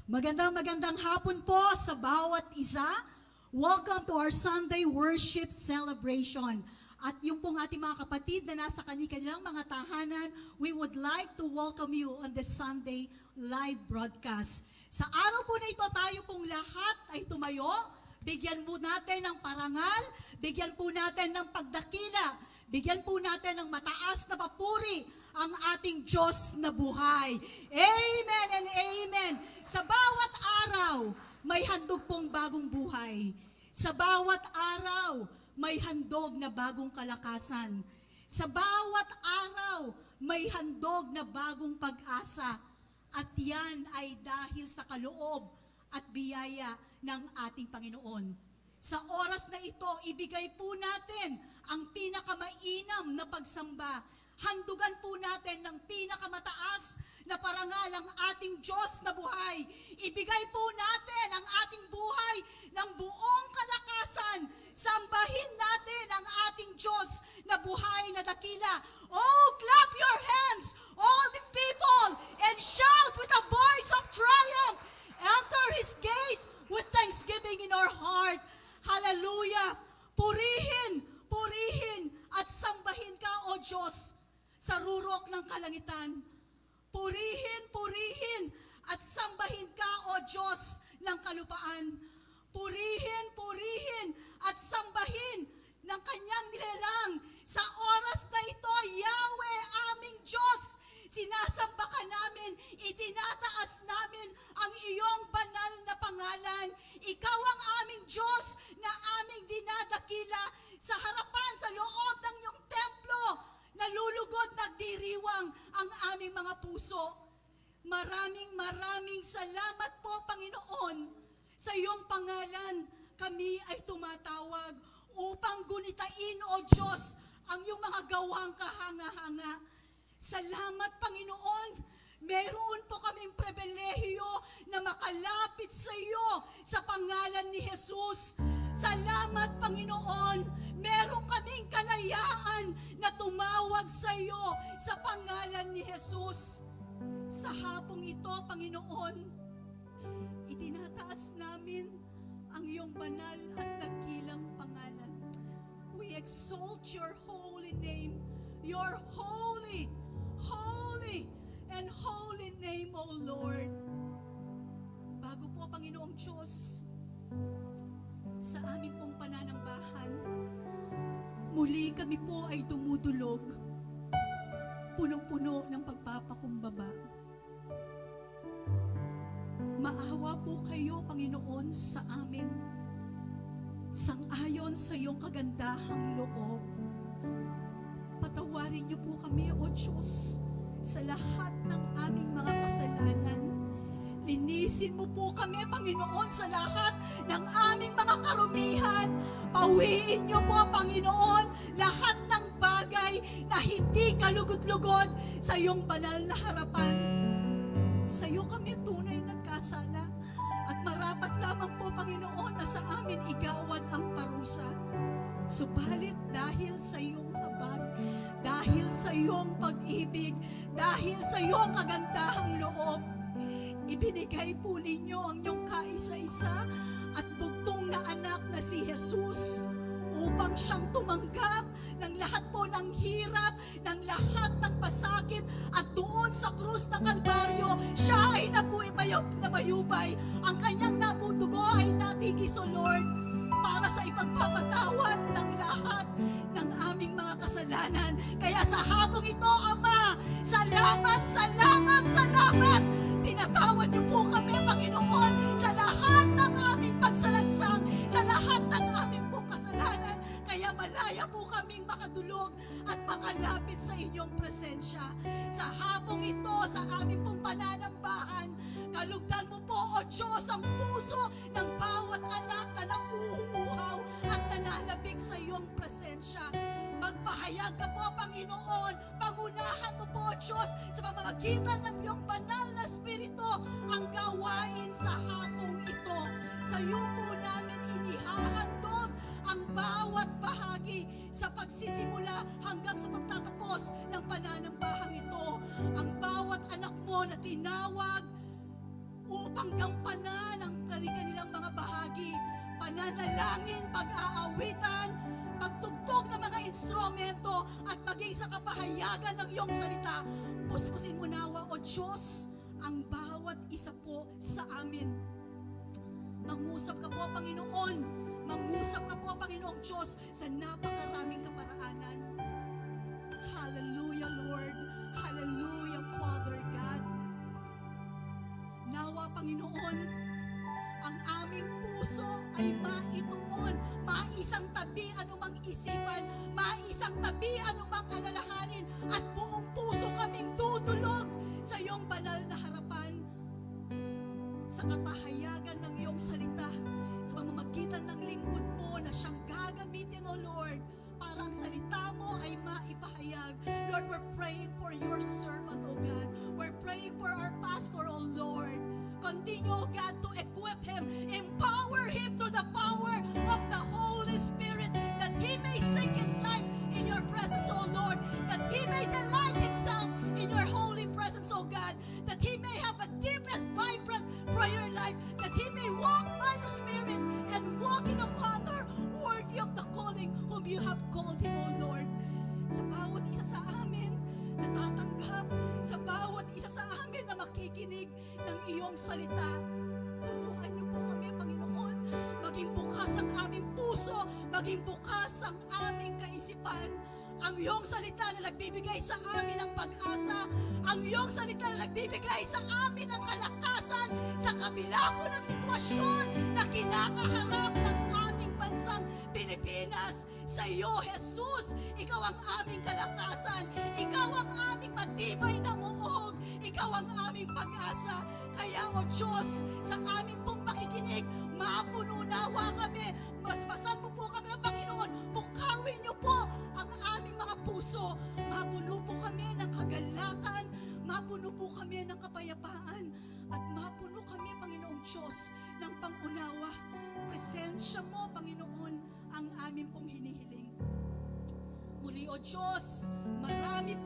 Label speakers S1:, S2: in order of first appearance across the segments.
S1: Magandang hapon po sa bawat isa. Welcome to our Sunday worship celebration. At yung pong ating mga kapatid na nasa kanilang mga tahanan, we would like to welcome you on this Sunday live broadcast. Sa araw po na ito, tayo pong lahat ay tumayo. Bigyan po natin ng parangal, bigyan po natin ng pagdakila, bigyan po natin ng mataas na papuri ang ating Diyos na buhay. Amen and amen. Sa bawat araw, may handog pong bagong buhay. Sa bawat araw, may handog na bagong kalakasan. Sa bawat araw, may handog na bagong pag-asa. At yan ay dahil sa kaloob at biyaya ng ating Panginoon. Sa oras na ito, ibigay po natin ang pinakamainam na pagsamba. Handugan po natin ng pinakamataas na parangal ang ating Diyos na buhay. Ibigay po natin ang ating buhay ng buong kalakasan. Sambahin natin ang ating Diyos na buhay na dakila. Oh, clap your hands, all the people, and shout with a voice of triumph. Enter His gate with thanksgiving in our heart. Hallelujah! Purihin at sambahin ka, O Diyos, sa rurok ng kalangitan. Purihin at sambahin ka, O Diyos ng kalupaan. Purihin at sambahin ng kanyang nilalang. Sa oras na ito, Yahweh, aming Diyos, sinasamba ka namin, itinataas namin ang iyong banal na pangalan. Ikaw ang aming Diyos na aming dinadakila sa harapan, sa loob ng iyong templo. Nalulugod, nagdiriwang ang aming mga puso. Maraming salamat po, Panginoon. Sa iyong pangalan, kami ay tumatawag upang gunitain, O Diyos, ang iyong mga gawang kahanga-hanga. Salamat, Panginoon. Meron po kaming pribilehiyo na makalapit sa iyo sa pangalan ni Jesus. Salamat, Panginoon. Meron kaming kalayaan na tumawag sa iyo sa pangalan ni Jesus. Sa hapong ito, Panginoon, itinataas namin ang iyong banal at dakilang pangalan. We exalt your holy name, your holy and holy name, O Lord. Bago po, Panginoong Diyos, sa aming pong pananambahan, muli kami po ay dumudulog, punong-puno ng pagpapakumbaba. Maawa po kayo, Panginoon, sa amin, sang-ayon sa iyong kagandahang loob. Patawarin niyo po kami, O Diyos, sa lahat ng aming mga kasalanan. Linisin mo po kami, Panginoon, sa lahat ng aming mga karumihan. Pawiin niyo po, Panginoon, lahat ng bagay na hindi kalugod-lugod sa iyong banal na harapan. Sa iyo kami tunay nagkasala at marapat lamang po, Panginoon, na sa amin igawad ang parusa. Subalit dahil sa iyong habag, dahil sa iyong pag-ibig, dahil sa iyong kagandahang loob, ibinigay po ninyo ang iyong kaisa-isa at bugtong na anak na si Jesus upang siyang tumanggap ng lahat po ng hirap, ng lahat ng pasakit, at doon sa krus ng Kalbaryo, siya ay nabayubay. Ang kanyang napudugo ay natigis, O Lord, para sa ipagpapatawad ng lahat ng aming mga kasalanan. Kaya sa hapong ito, Ama, salamat! Pinatawad niyo po kami, Panginoon, sa lahat ng aming pagsalansang, sa lahat ng aming pong kasalanan. Kaya malaya po kaming makadulog at makalapit sa inyong presensya. Sa hapong ito, sa aming pong pananambahan, kalugdan mo po, O Diyos, ang puso ng bawat anak na nauuhaw at nananabik sa iyong presensya. Magpahayag ka po, Panginoon. Pangunahan mo po, O Diyos, sa pamamagitan ng iyong banal na Espiritu ang gawain sa hapong ito. Sa iyo po namin inihahandog ang bawat bahagi sa pagsisimula hanggang sa pagtatapos ng pananambahang ito. Ang bawat anak mo na tinawag upang upang gampanan ang kanilang mga bahagi. Pananalangin, pag-aawitan, pagtugtog ng mga instrumento at maging sa kapahayagan ng iyong salita. Puspusin mo nawa, O Diyos, ang bawat isa po sa amin. Mangusap ka po, Panginoon. Mangusap ka po, Panginoong Diyos, sa napakaraming kaparaanan. Hallelujah, Lord. Hallelujah, Father God. Nawa, Panginoon, ang aming puso ay maituon, maisang tabi anumang isipan, maisang tabi anumang alalahanin, at buong puso kaming dudulog sa iyong banal na harapan, sa kapahayagan ng iyong salita, sa pamamagitan ng lingkod mo na siyang gagamitin, O Lord, para ang salita mo ay maipahayag. Lord, we're praying for your servant, O God. We're praying for our pastor, O Lord. Continue, O God, to equip him, empower him through the power of the Holy Spirit, that he may sing his life in your presence, O Lord, that he may delight himself in your holy presence, O God, that he may have a deep and vibrant prayer life, that he may walk by the Spirit and walk in a manner worthy of the calling whom you have called him, O Lord. Sa bawat isa sa amin na tatanggap, sa bawat isa sa amin na makikinig ng iyong salita, turuan niyo po kami, Panginoon, maging bukas ang aming puso, maging bukas ang aming kaisipan. Ang iyong salita na nagbibigay sa amin ng pag-asa, ang iyong salita na nagbibigay sa amin ng kalakasan sa kabila po ng sitwasyon na kinakaharap ng aming bansang Pilipinas. Sa iyo, Jesus, ikaw ang aming kalakasan, ikaw ang aming matibay na muog, ikaw ang aming pag-asa. Kaya, O Diyos, sa aming pong pakikinig, mapuno nawa kami, basbasan mo po kami, Panginoon, bukawin niyo po ang aming mga puso, mapuno po kami ng kagalakan, mapuno po kami ng kapayapaan, at mapuno kami, Panginoong Diyos, ng pangunawa. Presensya mo, Panginoon, ang aming pong hinihiling. Muli, O Diyos, maraming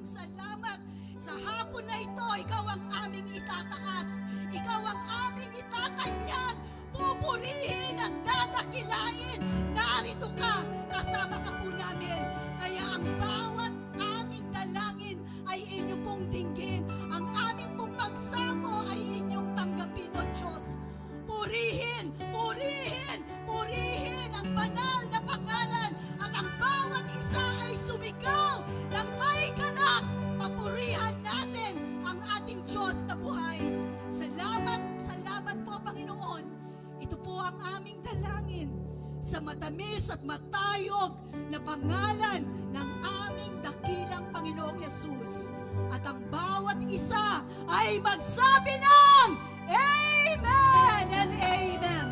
S1: salamat. Sa hapon na ito, ikaw ang aming itataas, ikaw ang aming itatanyag, pupurihin at dadakilain. Narito ka, kasama ka po namin. Kaya ang bawat aming dalangin ay inyo pong dinggin. Ang aming pong pagsamo ay inyong tanggapin, O Diyos. Purihin ang banal na pangalan, at ang bawat isa ay sumigaw ng may ganap. Papurihan natin ang ating Diyos na buhay. Salamat po, Panginoon. Ito po ang aming dalangin sa matamis at matayog na pangalan ng aming dakilang Panginoong Jesus. At ang bawat isa ay magsabi ng Amen and Amen.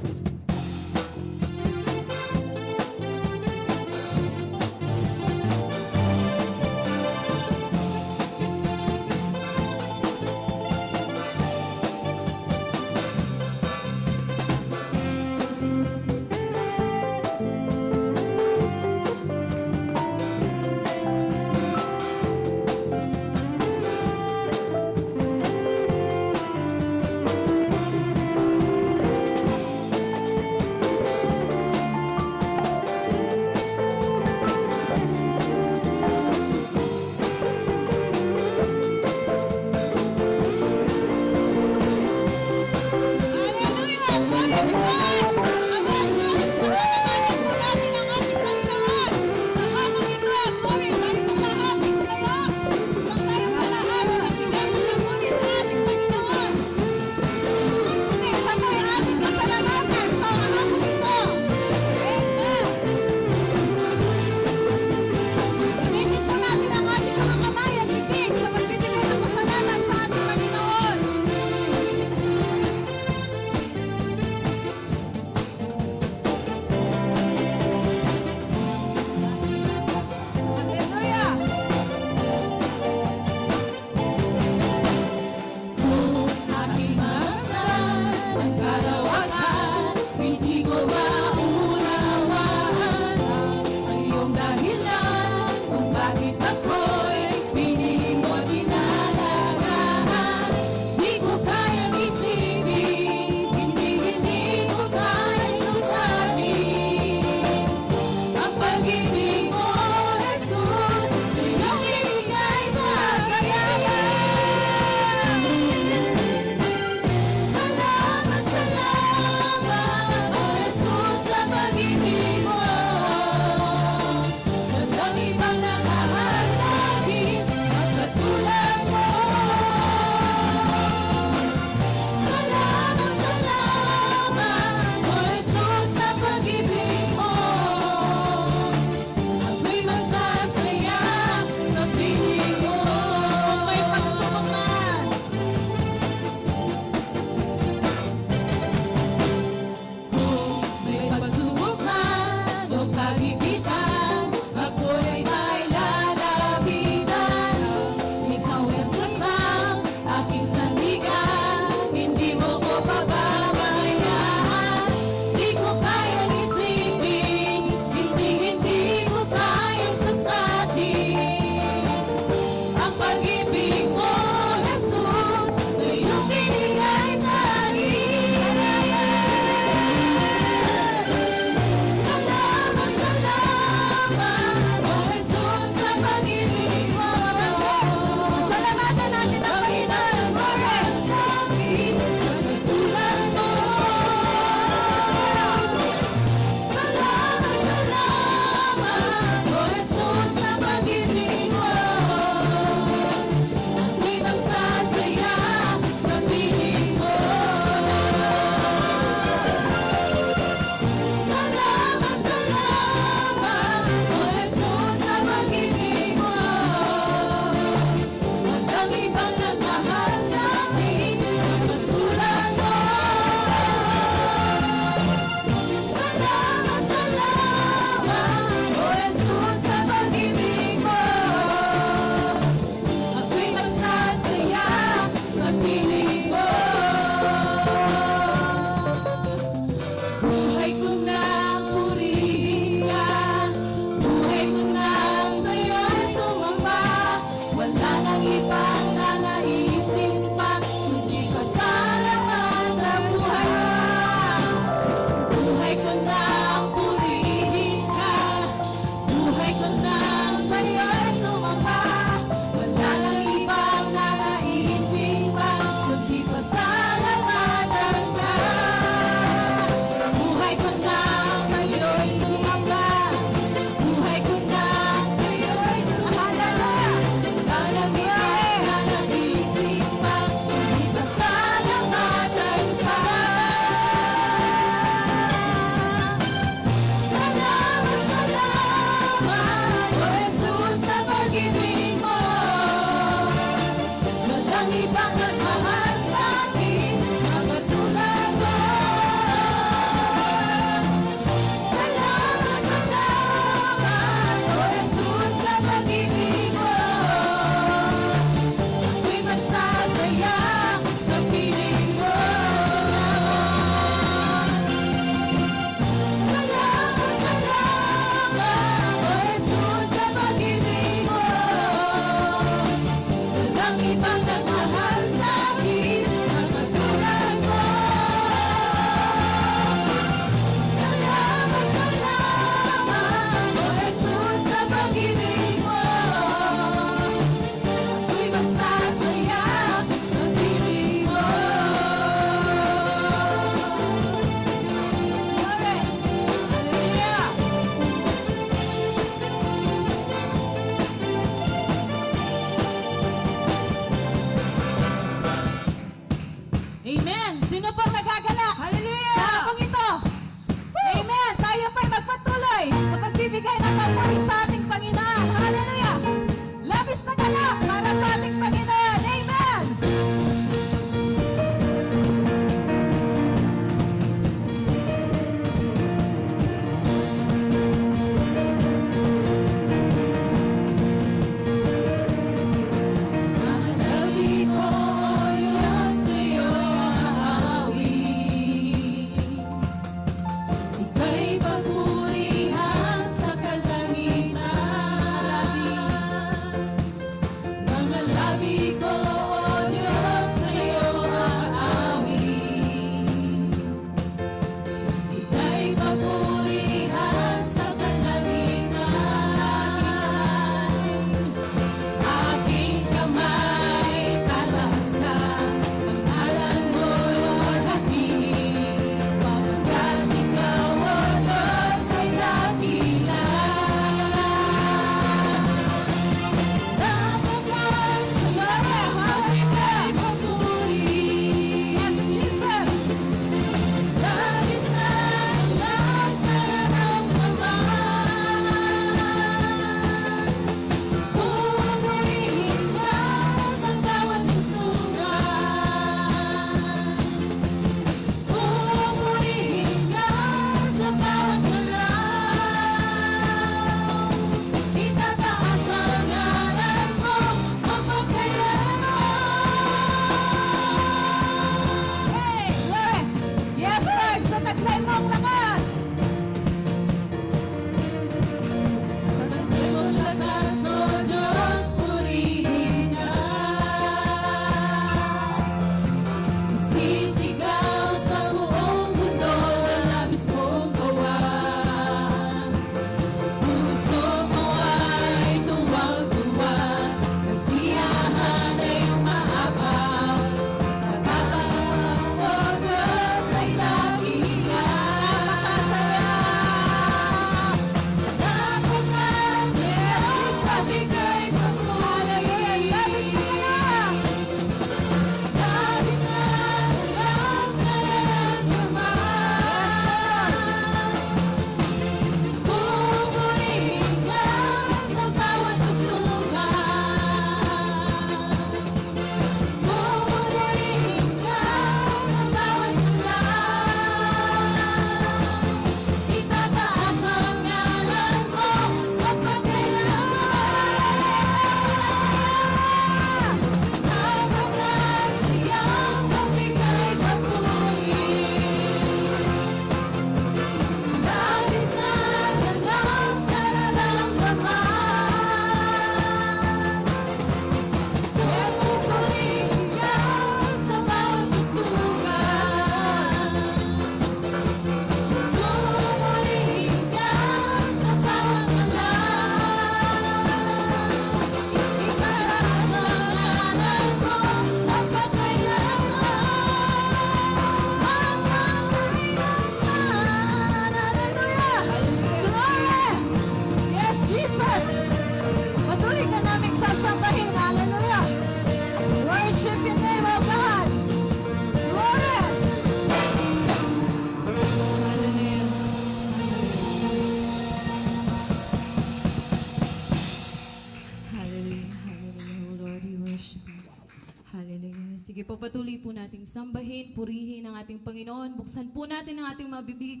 S2: Ipapatuloy po nating sambahin, purihin ang ating Panginoon. Buksan po natin ang ating mabibig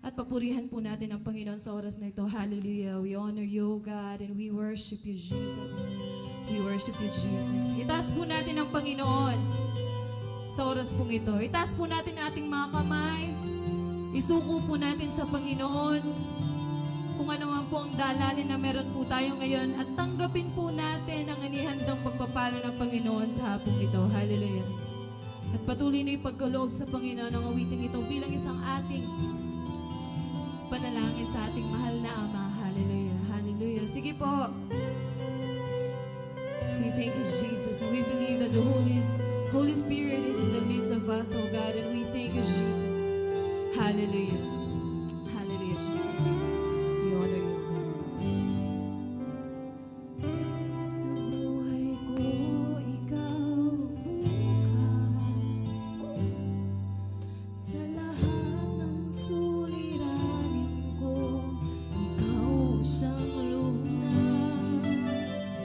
S2: at papurihan po natin ang Panginoon sa oras na ito. Hallelujah. We honor you, God, and we worship you, Jesus. We worship you, Jesus. Itaas po natin ang Panginoon sa oras pong ito. Itaas po natin ang ating mga kamay. Isuko po natin sa Panginoon kung ano man po ang dalalin na meron po tayo ngayon at tanggapin po natin ang anihandang pagpapala ng Panginoon sa hapong ito. Hallelujah. At patuloy na ipagkaloob sa Panginoon ang awiting ito bilang isang ating panalangin sa ating mahal na Ama. Hallelujah. Hallelujah. Sige po. We thank you, Jesus. And we believe that the Holy Spirit is in the midst of us, oh God. And we thank you, Jesus. Hallelujah. Hallelujah, Jesus. We honor you. Sa buhay ko, ikaw ang bukas. Sa lahat ng suliranin ko, ikaw siyang lunas.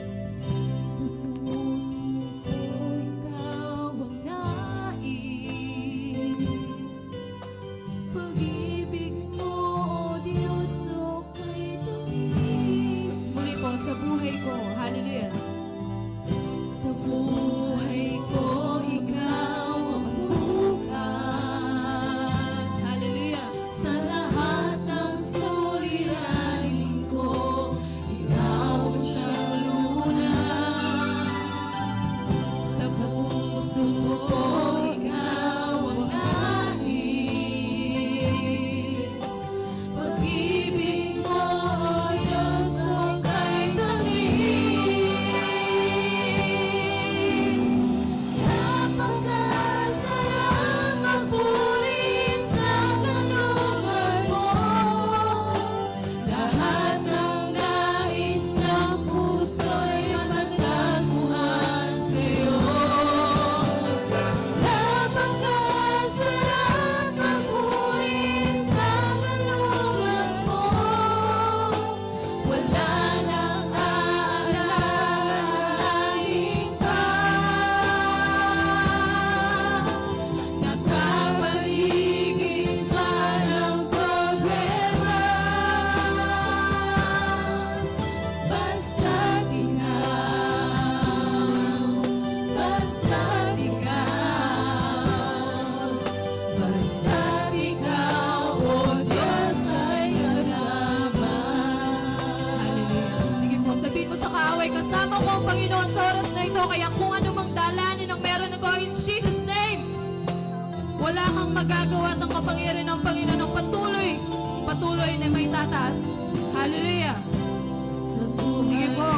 S2: Sa puso ko, ikaw ang nais. Pag-ibig mo, O Diyos, o kay tamis. Muli po, sa buhay ko, hallelujah. Sa buhay ko, ikaw ang bukas. Hallelujah. Sa lahat ng suliranin ko, ikaw siyang lunas. Sa puso ko, ikaw ang nais. Pag-ibig mo, O Diyos, o kay tamis. Napakasarap magpulit sa kanlungan mo. Lahat ng nais ng puso'y magtagpuan sa'yo. Napakasarap magpulit sa kanlungan mo. Wala nang aalalahanin pa. Nakapaligid ka ng problema. Basta't ikaw, basta't ikaw, basta't ikaw, O Diyos, ay kasama. Hallelujah. Sige po, sabihin mo sa kaaway, kasama ko ang Panginoon sa oras na ito. Kaya kung ano mang dalanin ang meron ako in Jesus' name, wala kang magagawa at ang kapangyarihan ng Panginoon ang patuloy na may tataas. Hallelujah. Sige po.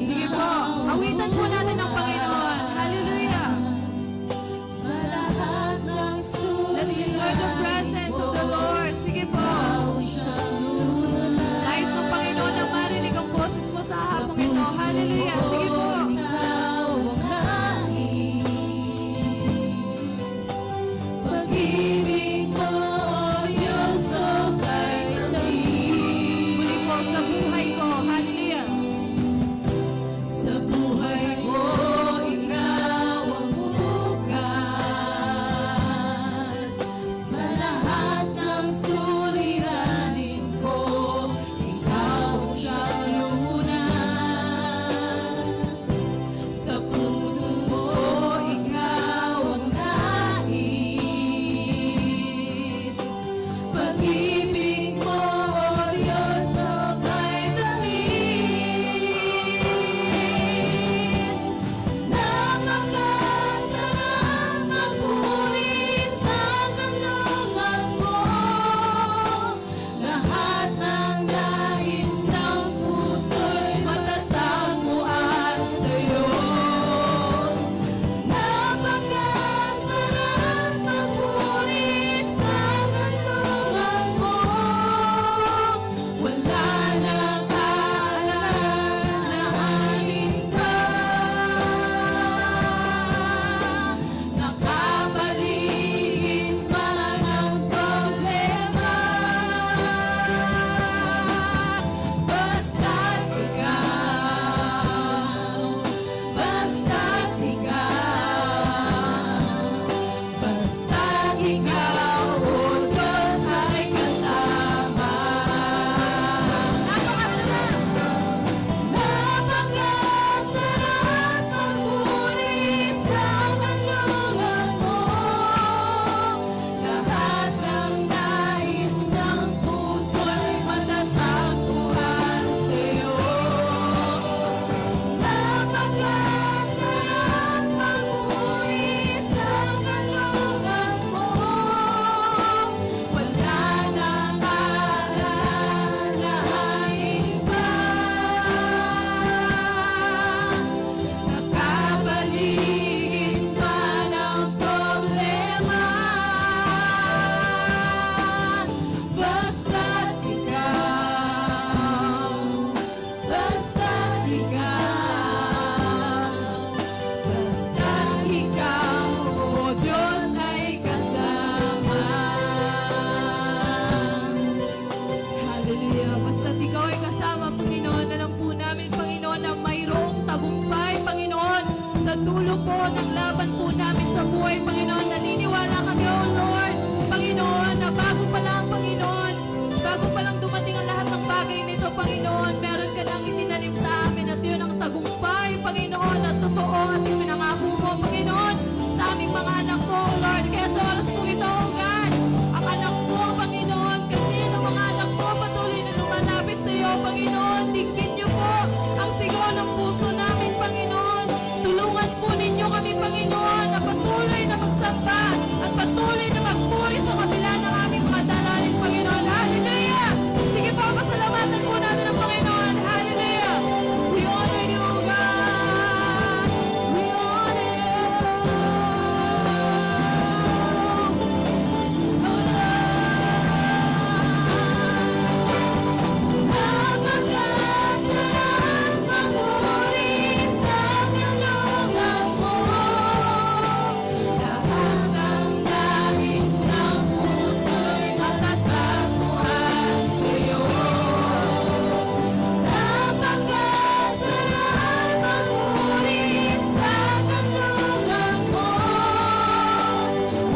S2: Sige po. Awitan po natin ang Panginoon. Hallelujah. Sa lahat ng let's enjoy the presence of the Lord. Sige po. Nais ng Panginoon na marinig ang boses mo sa hapong ito. Hallelujah. Sige po. Pag-ibig mo, O Diyos, o kay tamis. Muli po, sa Hallelujah. Basta't ikaw ay kasama, Panginoon, alam po namin, Panginoon, na mayroong tagumpay, Panginoon, sa dulo po ng laban po namin sa buhay, Panginoon. Naniniwala kami, O Lord, Panginoon, na bago pa lang, Panginoon, bago pa lang dumating ang lahat ng bagay nito, Panginoon, meron ka nang itinanim sa amin at yun ang tagumpay, Panginoon, at totoo at pinangako mo, Panginoon, sa aming mga anak po, O Lord. Kaya sa oras po ito, O God, ang anak po, Panginoon, kasi ng mga anak po patuloy na lumalapit sa iyo, Panginoon. Tingin niyo po ang sigaw ng puso namin, Panginoon. Tulungan po ninyo kami, Panginoon, na patuloy na magsamba at patuloy na magpuri sa kabila ng aming mga dalangin, Panginoon. Hallelujah! Sige po, pasalamatan po natin ang Panginoon. Hallelujah! We honor you, God! We honor you! Napakasarap magpuri sa kalooban mo. Lahat ng nais ng puso'y matatagpuan sa'yo. Napakasarap magpuri sa kalooban mo.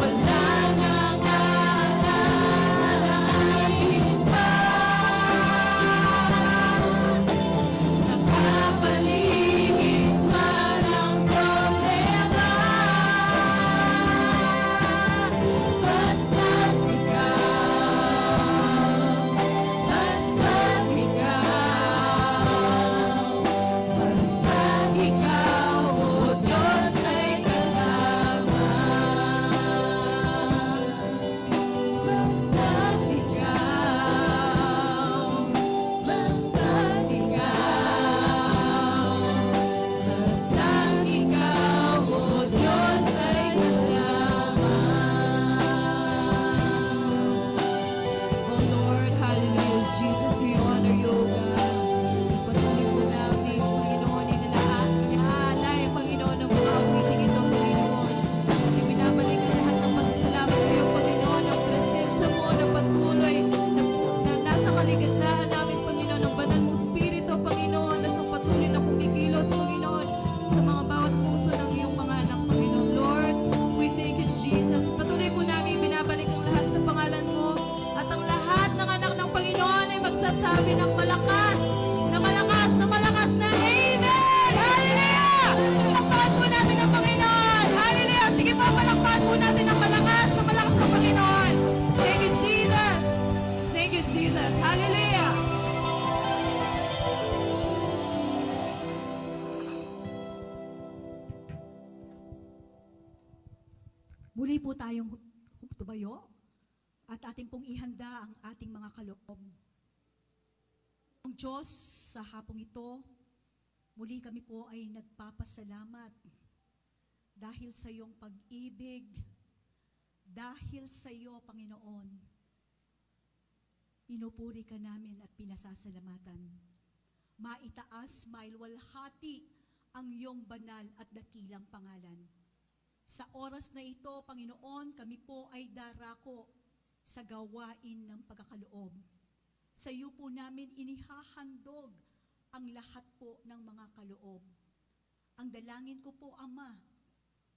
S2: Wala nang aalalahanin pa. Nakapaligid man ang problema. Basta't ikaw, basta't ikaw, o Diyos ay kasama. Basta't ikaw, basta't ikaw, o Diyos ay kasama. Oh Lord, hallelujah, Jesus, we honor you, God. Patuloy po namin, Panginoon, inaalay, Panginoon, ng mga awiting ito, Panginoon. Ibinabalik ang lahat ng pasasalamat sa iyo, Panginoon, ang presensya mo na patuloy na nasa kaligatahan namin, Panginoon, ang banal mong Espiritu, Panginoon, na siyang patuloy na kumikilos, Panginoon, sa mga bawat puso ng iyong mga anak, Panginoon. Lord, we thank you, Jesus. Patuloy po namin binabalik ang lahat sa pangalan mo at ang lahat ng anak ng Panginoon ay magsasabi ng malakas, na malakas, na malakas na Amen! Hallelujah! Palakpakan po natin ang Panginoon! Hallelujah! Sige po, palakpakan po natin ang malakas na Panginoon! Thank you, Jesus! Thank you, Jesus! Hallelujah!
S1: Muli po tayong tumayo at ating pong ihanda ang ating mga kaloob. Ang Diyos, sa hapong ito, muli kami po ay nagpapasalamat dahil sa iyong pag-ibig, dahil sa iyo, Panginoon, pinupuri ka namin at pinasasalamatan. Maitaas, mailwalhati ang iyong banal at dakilang pangalan. Sa oras na ito, Panginoon, kami po ay darako sa gawain ng pagkakaloob. Sa iyo po namin inihahandog ang lahat po ng mga kaloob. Ang dalangin ko po, Ama,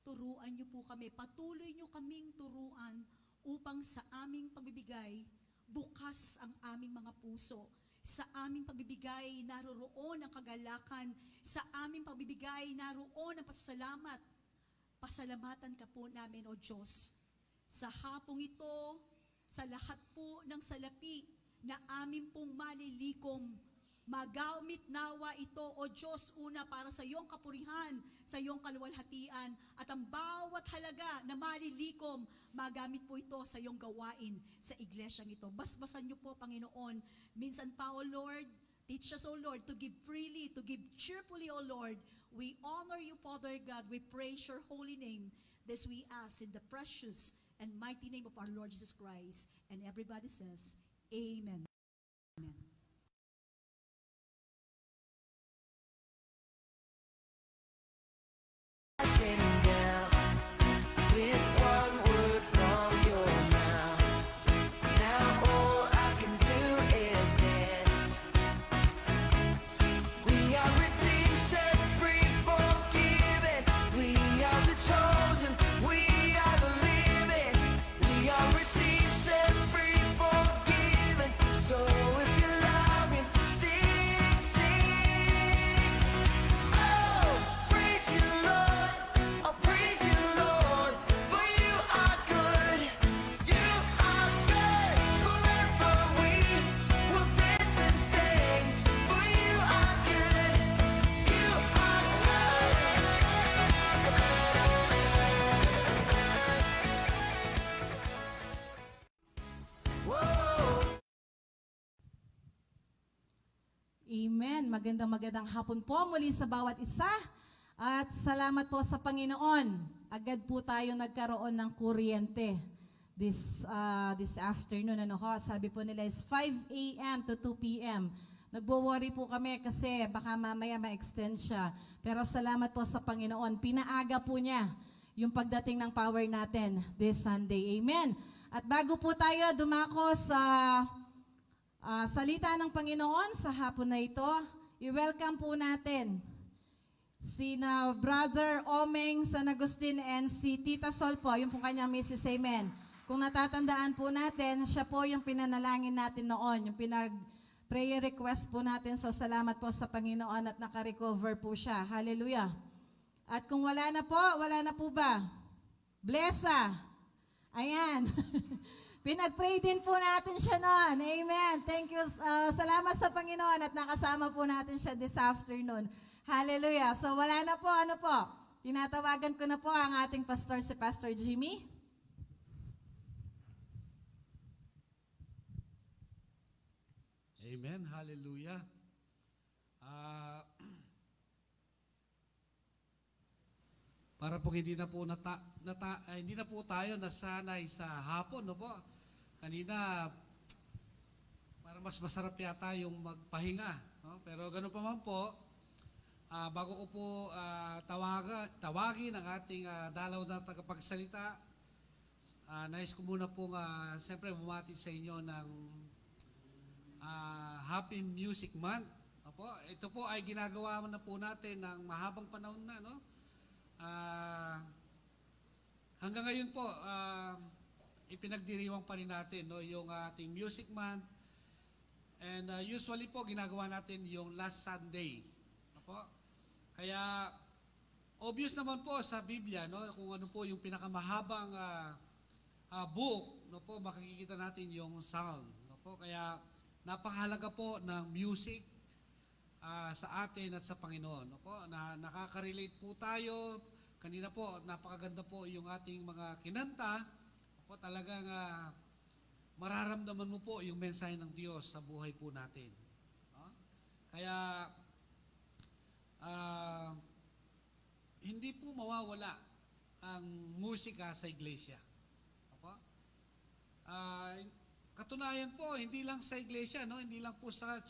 S1: turuan niyo po kami, patuloy niyo kaming turuan upang sa aming pagbibigay, bukas ang aming mga puso. Sa aming pagbibigay, naroroon ang kagalakan. Sa aming pagbibigay, naroroon ang pasasalamat. Pasalamatan ka po namin, O Diyos. Sa hapong ito, sa lahat po ng salapi na amin pong malilikom, magamit nawa ito, O Diyos, una para sa iyong kapurihan, sa iyong kaluwalhatian, at ang bawat halaga na malilikom, magamit po ito sa iyong gawain sa iglesyang ito. Basbasan niyo po, Panginoon. Minsan pa, O Lord, teach us, O Lord, to give freely, to give cheerfully, O Lord. We honor you, Father God. We praise your holy name. This we ask in the precious and mighty name of our Lord Jesus Christ. And everybody says, Amen. Amen.
S3: Crashing down with one word from your mouth. Now all I can do is dance.
S4: Amen. Magandang hapon po muli sa bawat isa. At salamat po sa Panginoon. Agad po tayo nagkaroon ng kuryente this afternoon. Ano ho? Sabi po nila is 5 a.m. to 2 p.m. Nagwo-worry po kami kasi baka mamaya ma-extend siya. Pero salamat po sa Panginoon. Pinaaga po niya yung pagdating ng power natin this Sunday. Amen. At bago po tayo dumako sa salita ng Panginoon sa hapon na ito, i-welcome po natin sina Brother Omeng San Agustin and si Tita Sol po, yung po kanyang Mrs. Amen. Kung natatandaan po natin, siya po yung pinanalangin natin noon, yung prayer request po natin. So salamat po sa Panginoon at naka-recover po siya. Hallelujah. At kung wala na po ba? Blessa. Ayan. Pinag-pray din po natin siya noon. Amen. Thank you. Salamat sa Panginoon at nakasama po natin siya this afternoon. Hallelujah. So wala na po, tinatawagan ko na po ang ating pastor, si Pastor Jimmy.
S5: Amen. Hallelujah. Para po hindi na po hindi na po tayo nasanay sa hapon, no po. Kanina para mas masarap yata yung magpahinga, no? Pero ganoon pa man po, bago ko po tawagin ang ating dalaw na tagapagsalita, nais ko muna pong siyempre bumati sa inyo ng Happy Music Month. Opo, ito po ay ginagawa na po natin ng mahabang panahon na, no? Hanggang ngayon po, ipinagdiriwang pa rin natin, no, yung ating Music Month. And usually po, ginagawa natin yung last Sunday. Opo? Kaya, obvious naman po sa Biblia, no, kung ano po yung pinakamahabang book, no po, makikita natin yung Psalm. No po? Kaya, napakahalaga po ng music sa atin at sa Panginoon. No po? Nakaka-relate po tayo. Kanina po, napakaganda po yung ating mga kinanta. No po? Talagang mararamdaman mo po yung mensahe ng Diyos sa buhay po natin. No? Kaya, hindi po mawawala ang musika sa iglesia. No po? Katunayan po, hindi lang sa iglesia, no? Hindi lang po sa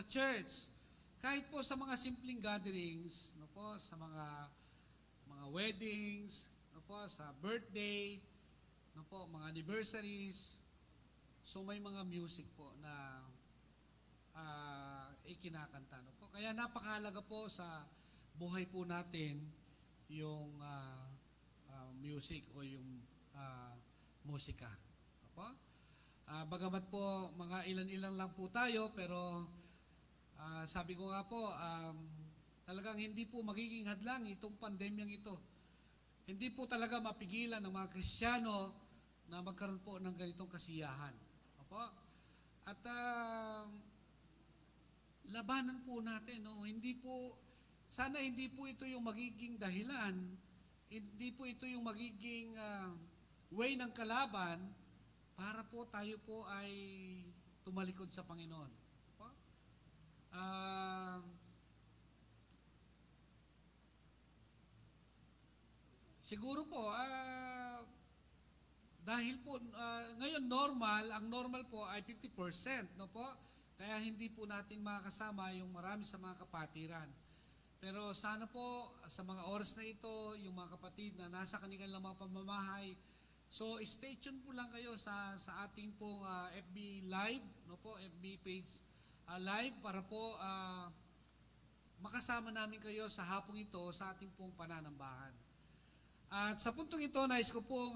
S5: church. Kahit po sa mga simpleng gatherings, no po, sa mga weddings, no po, sa birthday, no po, mga anniversaries. So may mga music po na ikinakanta, no po. Kaya napakahalaga po sa buhay po natin yung music o yung musika. No po? Bagamat po mga ilan-ilan lang po tayo, pero sabi ko nga po, talagang hindi po magiging hadlang itong pandemyang ito. Hindi po talaga mapigilan ng mga Kristiyano na magkaroon po ng ganitong kasiyahan. Opo? At labanan po natin, no? Sana hindi po ito yung magiging dahilan, hindi po ito yung magiging way ng kalaban para po tayo po ay tumalikod sa Panginoon. Opo? Siguro po, dahil po, ngayon ang normal po ay 50%, no po? Kaya hindi po natin makakasama yung marami sa mga kapatiran. Pero sana po, sa mga oras na ito, yung mga kapatid na nasa kanilang mga pamamahay, so stay tuned po lang kayo sa ating pong FB Live, no po, FB page live para po makasama namin kayo sa hapong ito sa ating pong pananambahan. At sa puntong ito, nais ko pong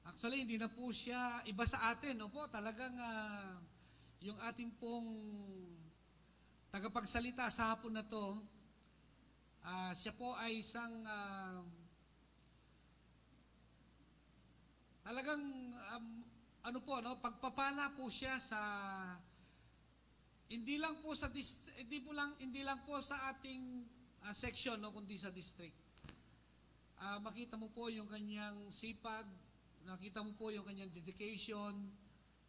S5: actually hindi na po siya iba sa atin, no po, talagang yung ating pong tagapagsalita sa hapon na to, siya po ay isang talagang pagpapala po siya sa hindi lang po sa ating section, no, kundi sa district. Makita mo po yung kanyang sipag, nakita mo po yung kanyang dedication,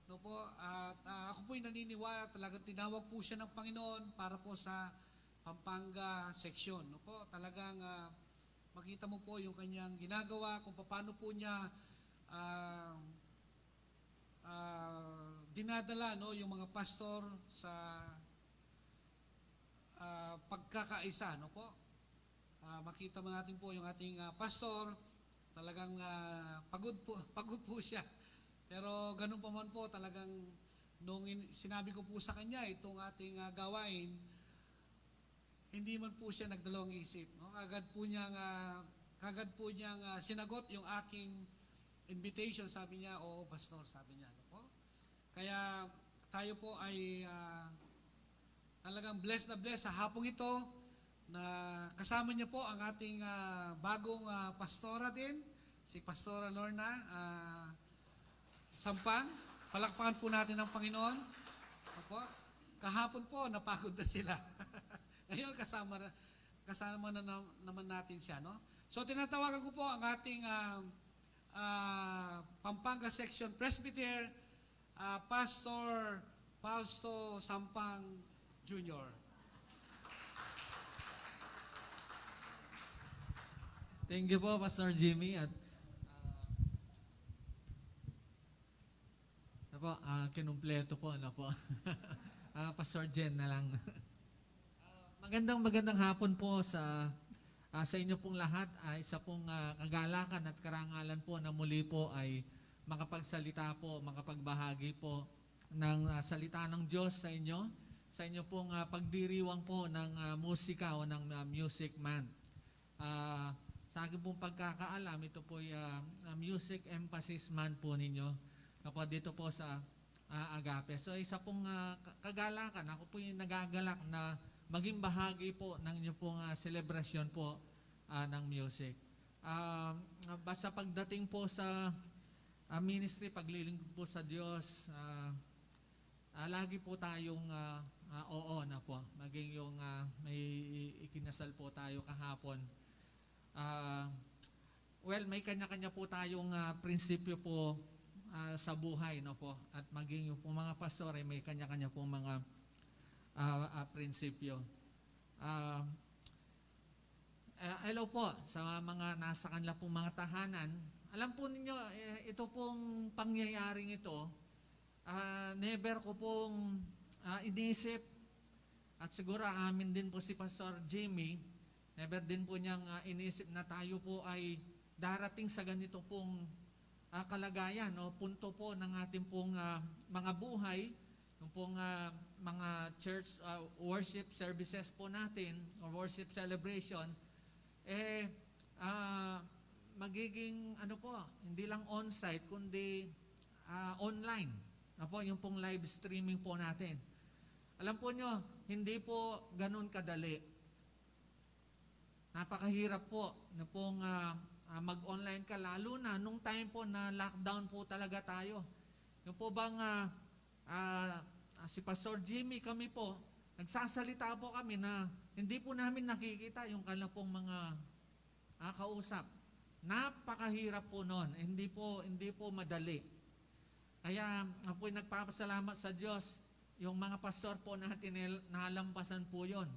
S5: no po, at ako po po'y naniniwala, talagang tinawag po siya ng Panginoon para po sa Pampanga section. No po, talagang makita mo po yung kanyang ginagawa, kung paano po niya dinadala no, yung mga pastor sa pagkakaisa. No po? Makita mo natin po yung ating pastor, talagang pagod po siya. Pero ganun pa man po, talagang nung sinabi ko po sa kanya itong ating gawain, hindi man po siya nagdalawang isip. No? Kagad po niyang sinagot yung aking invitation, sabi niya, oo pastor, sabi niya. No po? Kaya tayo po ay talagang blessed na blessed sa hapong ito na kasama niya po ang ating bagong pastora din, si Pastora Lorna Sampang. Palakpakan po natin ang Panginoon. Opo. Kahapon po, napagod na sila. Ngayon, kasama na naman natin siya. No? So, tinatawagan ko po ang ating Pampanga Section Presbyter, Pastor Fausto Sampang Jr.
S6: Thank you po, Pastor Jimmy. At kinumpleto po, ano po. Pastor Jen na lang. Magandang hapon po sa inyo pong lahat. Isa pong kagalakan at karangalan po na muli po ay makapagsalita po, makapagbahagi po ng salita ng Diyos sa inyo. Sa inyo pong pagdiriwang po ng musika o ng Music Month. Sa akin pong pagkakaalam, ito po ay Music Emphasis Month po ninyo. Kapag dito po sa Agape. So isa pong kagalakan, ako po yung nagagalak na maging bahagi po ng inyo pong celebration po ng music. Basta pagdating po sa ministry, paglilingkod po sa Diyos, lagi po tayong oo na po. Maging yung may ikinasal po tayo kahapon. Well, may kanya-kanya po tayong prinsipyo po sa buhay, no po. At maging yung po mga pastor ay may kanya-kanya po mga prinsipyo. Hello po sa mga nasa kanila pong mga tahanan. Alam po ninyo, ito pong pangyayaring ito, never ko pong iniisip, at siguro amin din po si Pastor Jimmy, never din po niyang iniisip na tayo po ay darating sa ganito pong kalagayan o punto po ng ating pong mga buhay, yung pong mga church worship services po natin or worship celebration, magiging hindi lang on-site kundi online. Yung pong live streaming po natin. Alam po nyo, hindi po ganun kadali. Napakahirap po na pong mag-online ka, lalo na nung time po na lockdown po talaga tayo. Yung po bang si Pastor Jimmy, kami po, nagsasalita po kami na hindi po namin nakikita yung kanilang pong mga kausap. Napakahirap po noon. Hindi po madali. Kaya ako'y nagpapasalamat sa Diyos, yung mga pastor po natin nalampasan po yon.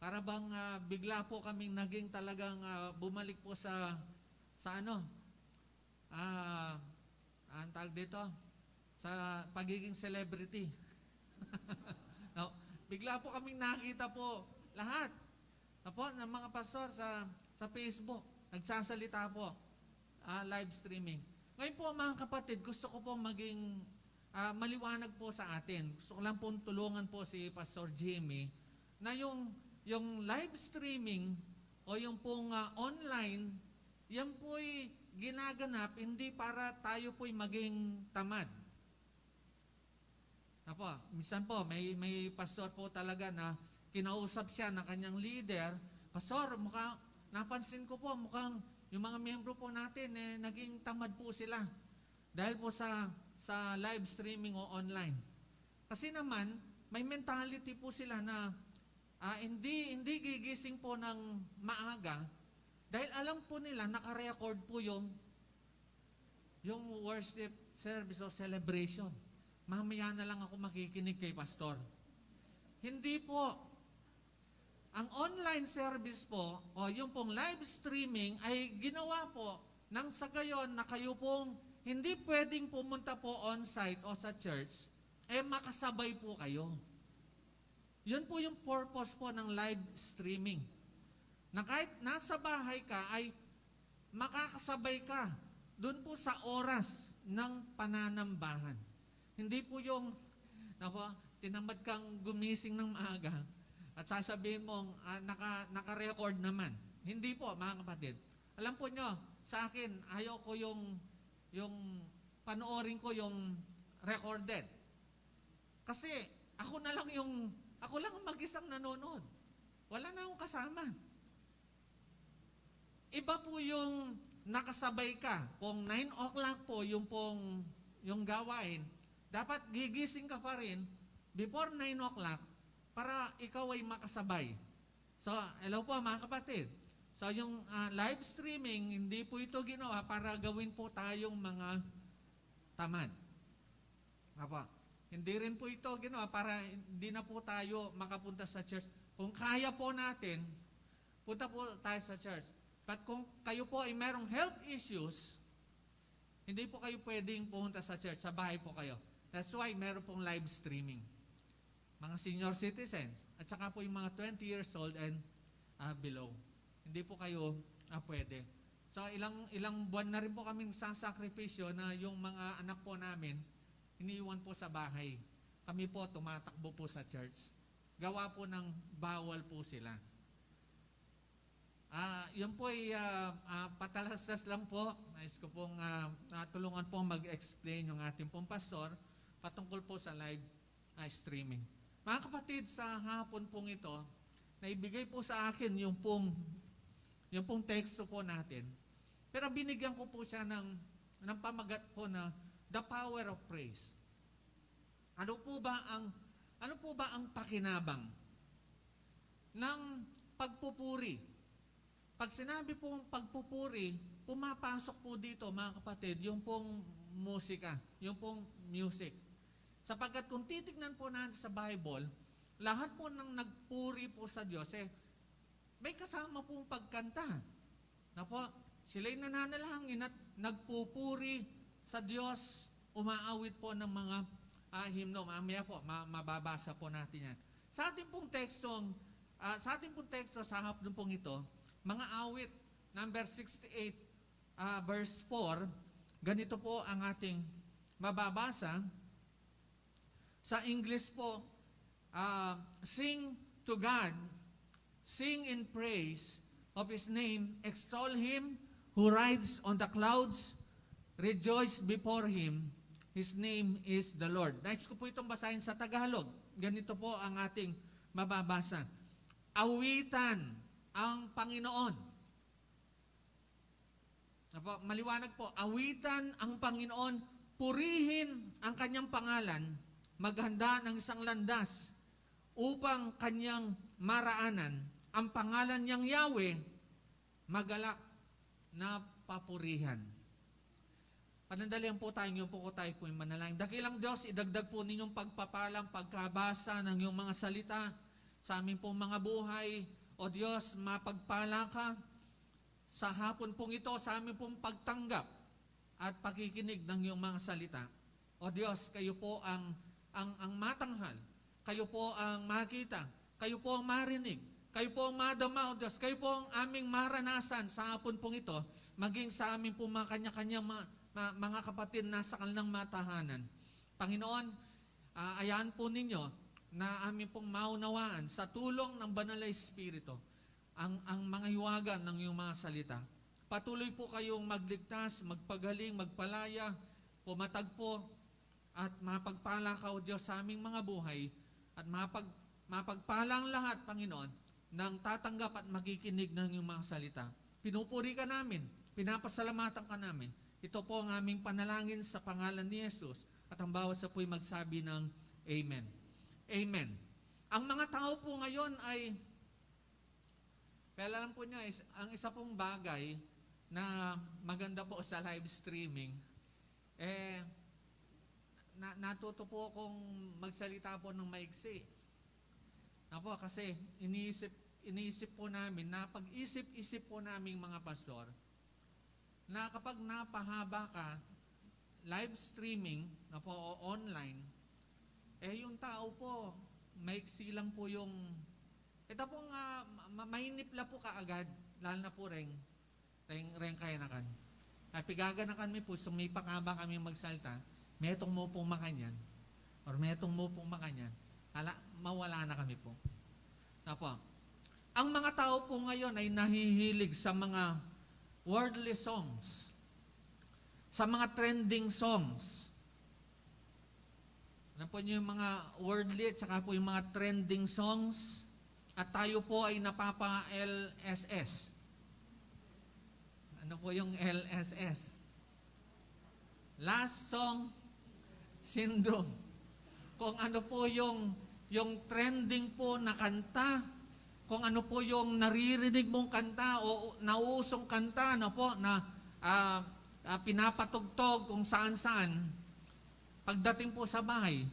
S6: Para bang bigla po kaming naging talagang bumalik po sa ang tawag dito, sa pagiging celebrity. No, bigla po kaming nakita po lahat ng mga pastor sa Facebook, nagsasalita po, live streaming. Ngayon po mga kapatid, gusto ko po maging maliwanag po sa atin. Gusto ko lang po tulungan po si Pastor Jimmy na yung live streaming o yung pong online, yan po'y ginaganap hindi para tayo po'y maging tamad. Minsan po, may pastor po talaga na kinausap siya na kanyang leader, Pastor, napansin ko po, mukhang yung mga miyembro po natin, naging tamad po sila. Dahil po sa live streaming o online. Kasi naman, may mentality po sila na hindi gigising po ng maaga dahil alam po nila, naka-record po yung worship service o celebration. mamaya na lang ako makikinig kay pastor. Hindi po. Ang online service po, o yung pong live streaming, ay ginawa po nang sa gayon na kayo pong hindi pwedeng pumunta po on-site o sa church, makasabay po kayo. Yun po yung purpose po ng live streaming. Na kahit nasa bahay ka, ay makakasabay ka doon po sa oras ng pananambahan. Hindi po yung, tinamad kang gumising ng maaga at sasabihin mong naka-record naman. Hindi po, mga kapatid. Alam po nyo, sa akin, ayaw ko yung panoorin ko yung recorded. Kasi ako lang ang mag-isang nanonood. Wala na akong kasama. Iba po yung nakasabay ka. Kung 9 o'clock po yung gawain, dapat gigising ka pa rin before 9 o'clock para ikaw ay makasabay. So, hello po mga kapatid. So, yung live streaming, hindi po ito ginawa para gawin po tayong mga tamad. Apa? Hindi rin po ito ginawa para hindi na po tayo makapunta sa church. Kung kaya po natin, punta po tayo sa church. But kung kayo po ay merong health issues, hindi po kayo pwedeng pumunta sa church, sa bahay po kayo. That's why meron pong live streaming. Mga senior citizens, at saka po yung mga 20 years old and below. Hindi po kayo pwede. So ilang buwan na rin po kaming sasakripisyo na yung mga anak po namin, iniiwan po sa bahay. Kami po tumatakbo po sa church. Gawa po ng bawal po sila. Yun po ay patalastas lang po. Nais ko pong tulungan po mag-explain yung ating pong pastor patungkol po sa live streaming. Mga kapatid, sa hapon pong ito, naibigay po sa akin yung pong teksto po natin. Pero binigyan ko po siya ng pamagat po na the power of praise. Ano po ba ang pakinabang ng pagpupuri? Pag sinabi pong pagpupuri, pumapasok po dito, mga kapatid, yung pong musika, yung pong music. Sapagkat kung titignan po natin sa Bible, lahat po ng nagpuri po sa Diyos, may kasama pong pagkanta. Na po, sila'y nananalangin at nagpupuri sa Diyos, umaawit po ng mga himno. Mamaya po, mababasa po natin yan. Sa ating pong teksto sa hapon pong ito, mga awit, number 68, verse 4, ganito po ang ating mababasa. Sa English po, sing to God, sing in praise of His name, extol Him who rides on the clouds, rejoice before Him, His name is the Lord. Nais ko po itong basahin sa Tagalog. Ganito po ang ating mababasa. Awitan ang Panginoon. Maliwanag po, awitan ang Panginoon, purihin ang kanyang pangalan, maghanda ng isang landas upang kanyang maraanan. Ang pangalan niyang Yahweh, magalak na papurihan. Panandalihan po tayo, yung po tayo po yung manalangin. Dakilang Diyos, idagdag po ninyong pagpapalang pagkabasa ng iyong mga salita sa aming pong mga buhay. O Diyos, mapagpala ka sa hapon pong ito, sa aming pong pagtanggap at pakikinig ng iyong mga salita. O Diyos, kayo po ang matanghal, kayo po ang makita, kayo po ang marinig, kayo po ang madama, O Diyos, kayo po ang aming maranasan sa hapon pong ito, maging sa aming pong mga kanya-kanyang mga kapatid na sa kanilang matahanan. Panginoon, ayahan po ninyo na aming pong maunawaan sa tulong ng Banal na Espiritu ang mga hiwaga ng iyong mga salita. Patuloy po kayong magligtas, magpagaling, magpalaya, pumatagpo, at mapagpala ka, O Diyos, sa aming mga buhay, at mapagpala ang lahat, Panginoon, ng tatanggap at makikinig ng iyong mga salita. Pinupuri ka namin, pinapasalamatan ka namin. Ito po ang aming panalangin sa pangalan ni Jesus, at ang bawat sa po'y magsabi ng Amen. Amen. Ang mga tao po ngayon ay, pero alam po niyo, ang isa pong bagay na maganda po sa live streaming, natuto po akong magsalita po ng maigsi. Napo, kasi iniisip po namin, na pag-isip-isip po namin mga pastor, na kapag napahaba ka, live streaming, na po, o online, yung tao po, maiksi lang po yung, ito pong mainipla po kaagad, lalo na po reng kaya nakan. Ay pigaganakan mi po, sumipak haba kami magsalta, metong mo pong makanyan, or metong mo pong makanyan, mawala na kami po. Napo, ang mga tao po ngayon ay nahihilig sa mga worldly songs, sa mga trending songs. Ano po yung mga worldly at saka po yung mga trending songs, at tayo po ay napapa-LSS. Ano po yung LSS? Last Song Syndrome. Kung ano po yung trending po na kanta, kung ano po yung naririnig mong kanta o nauusong kanta na po na pinapatugtog kung saan-saan, pagdating po sa bahay,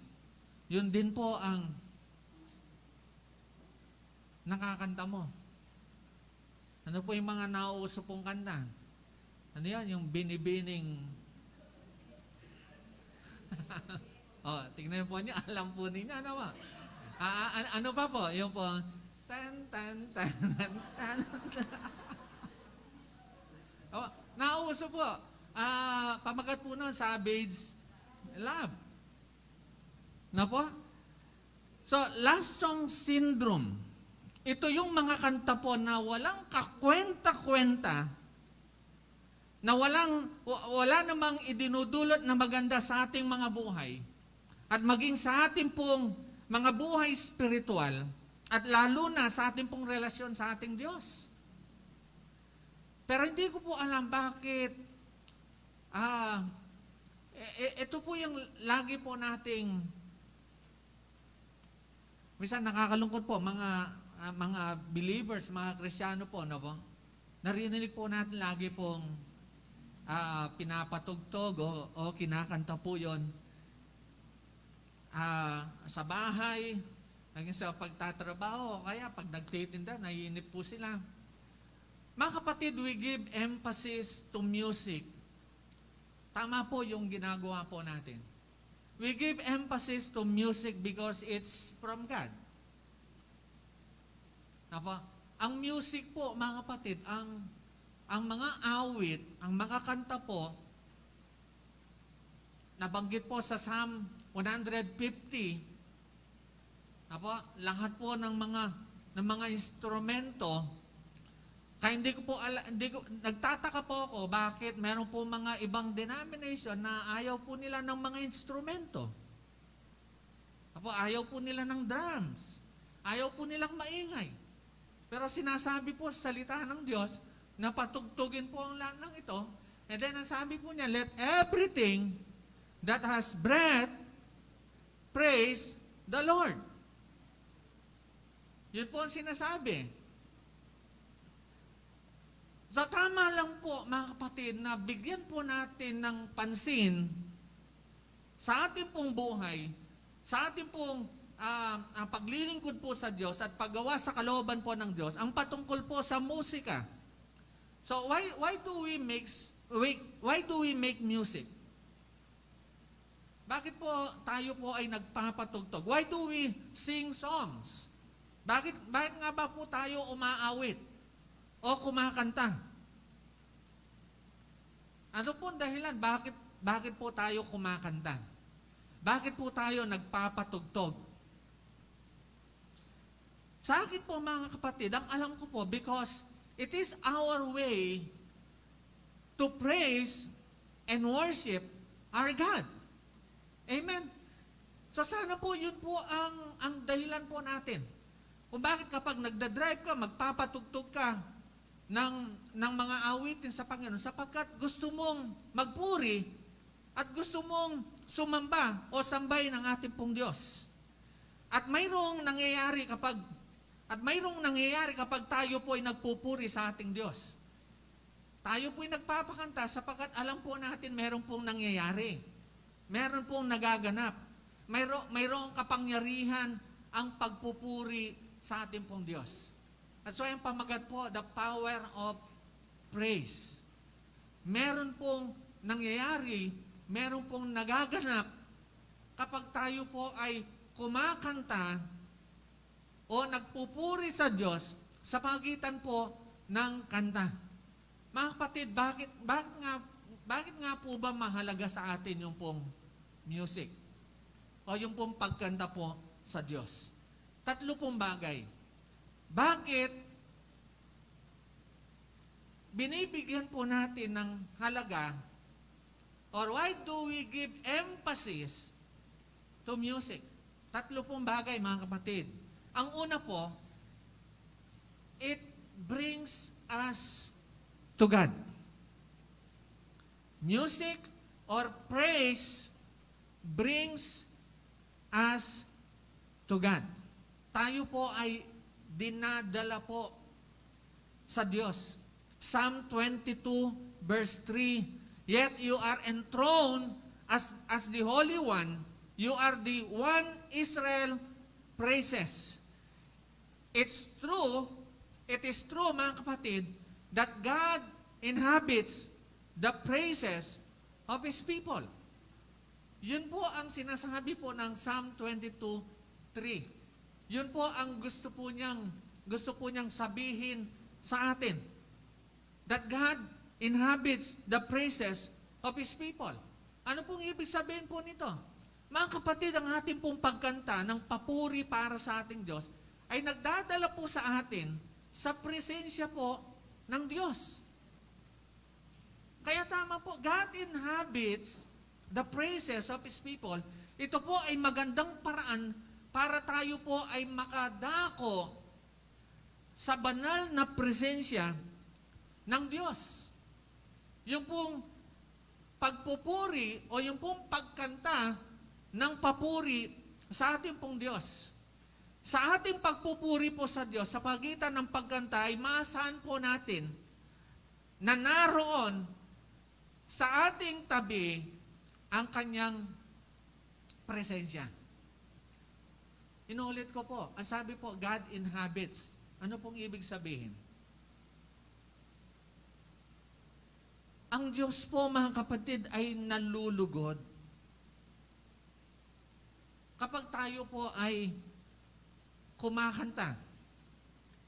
S6: yun din po ang nakakanta mo. Ano po yung mga nauuso pong kanta? Ano yan? Yung binibining tingnan po niyo, alam po ninyo, ano ba? Ano pa po? Yung po, tan, tan, tan, tan, tan. Nauuso po. Pamagat po nun, Savage Love. Na po? So, Last Song Syndrome. Ito yung mga kanta po na walang kakwenta-kwenta, na wala namang idinudulot na maganda sa ating mga buhay, at maging sa ating pong mga buhay spiritual, at lalo na sa ating pong relasyon sa ating Diyos. Pero hindi ko po alam bakit ito po yung lagi po nating minsan nakakalungkot po mga believers, mga Kristiyano po, no po? Narinig po natin lagi pong pinapatugtog o kinakanta po yun sa bahay, hanggang sa pagtatrabaho, kaya pag nagtitinda, naiinip po sila. Mga kapatid, we give emphasis to music. Tama po yung ginagawa po natin. We give emphasis to music because it's from God. Apa? Ang music po, mga kapatid, ang mga awit, ang mga kanta po, nabanggit po sa Psalm 150, lahat po ng mga instrumento, kaya nagtataka po ako bakit meron po mga ibang denomination na ayaw po nila ng mga instrumento. Ayaw po nila ng drums. Ayaw po nilang maingay. Pero sinasabi po sa salita ng Diyos na patugtugin po ang lahat ng ito. And then ang sabi po niya, let everything that has breath praise the Lord. Yun po ang sinasabi. So tama lang po mga kapatid na bigyan po natin ng pansin sa ating pong buhay, sa ating pong paglilingkod po sa Diyos at paggawa sa kalooban po ng Diyos, ang patungkol po sa musika. So why do we make music? Bakit po tayo po ay nagpapatugtog? Why do we sing songs? Bakit nga ba po tayo umaawit o kumakanta? Ano po ang dahilan? Bakit po tayo kumakanta? Bakit po tayo nagpapatugtog? Sa akin po mga kapatid, ang alam ko po, because it is our way to praise and worship our God. Amen? So sana po yun po ang dahilan po natin. Kung bakit kapag nagdadrive ka, magpapatugtog ka ng mga awitin sa Panginoon, sapagkat gusto mong magpuri at gusto mong sumamba o sambay ng ating pong Diyos. At mayroong nangyayari kapag tayo po ay nagpupuri sa ating Diyos. Tayo po ay nagpapakanta sapagkat alam po natin mayroong pong nangyayari. Meron pong nagaganap. Mayroong kapangyarihan ang pagpupuri sa ating pong Diyos. At so ang pamagat po, the power of praise. Meron pong nangyayari, meron pong nagaganap kapag tayo po ay kumakanta o nagpupuri sa Diyos sa pagitan po ng kanta. Mga kapatid, bakit nga po ba mahalaga sa atin yung pong music? O yung pong pagkanta po sa Diyos? Tatlo pong bagay. Bakit binibigyan po natin ng halaga, or why do we give emphasis to music? Tatlo pong bagay, mga kapatid. Ang una po, it brings us to God. Music or praise brings us to God. Tayo po ay dinadala po sa Diyos. Psalm 22 verse 3, yet you are enthroned as the Holy One, you are the one Israel praises. It is true, mga kapatid, that God inhabits the praises of His people. Yun po ang sinasabi po ng Psalm 22:3. Yun po ang gusto po niyang sabihin sa atin. That God inhabits the praises of His people. Ano pong ibig sabihin po nito? Mga kapatid, ang ating pong pagkanta ng papuri para sa ating Diyos ay nagdadala po sa atin sa presensya po ng Diyos. Kaya tama po, God inhabits the praises of His people. Ito po ay magandang paraan para tayo po ay makadako sa banal na presensya ng Diyos. Yung pong pagpupuri o yung pong pagkanta ng papuri sa ating pong Diyos. Sa ating pagpupuri po sa Diyos, sa pagitan ng pagkanta ay maasahan po natin na naroon sa ating tabi ang kanyang presensya. Inulit ko po, ang sabi po, God inhabits. Ano pong ibig sabihin? Ang Diyos po, mga kapatid, ay nalulugod. Kapag tayo po ay kumakanta,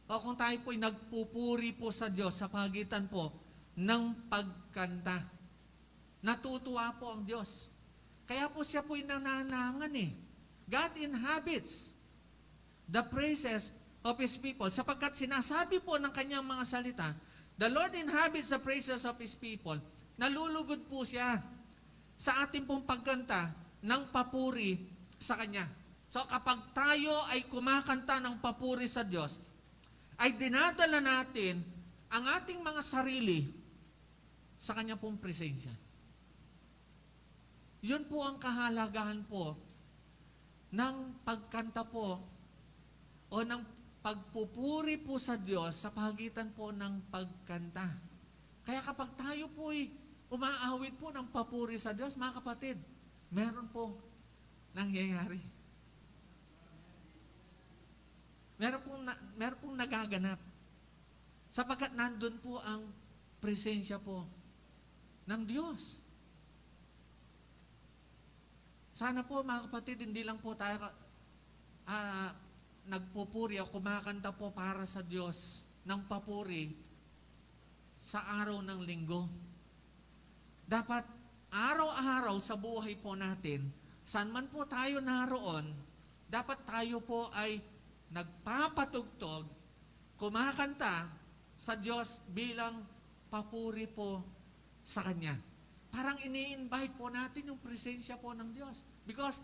S6: o kung tayo po ay nagpupuri po sa Diyos sa pagitan po ng pagkanta, natutuwa po ang Diyos. Kaya po siya po ay nananangan eh. God inhabits the praises of His people. Sapagkat sinasabi po ng kanyang mga salita, the Lord inhabits the praises of His people. Nalulugod po siya sa ating pong pagkanta ng papuri sa Kanya. So kapag tayo ay kumakanta ng papuri sa Diyos, ay dinadala natin ang ating mga sarili sa Kanya pong presensya. Yun po ang kahalagahan po ng pagkanta po o ng pagpupuri po sa Diyos sa pagitan po ng pagkanta. Kaya kapag tayo po ay umaawit po ng papuri sa Diyos, mga kapatid, meron po nangyayari. Meron pong nagaganap. Sapagkat nandun po ang presensya po ng Diyos. Sana po, mga kapatid, hindi lang po tayo nagpupuri o kumakanta po para sa Diyos ng papuri sa araw ng linggo. Dapat araw-araw sa buhay po natin, saan man po tayo naroon, dapat tayo po ay nagpapatugtog, kumakanta sa Diyos bilang papuri po sa Kanya. Parang ini-invite po natin yung presensya po ng Diyos. Because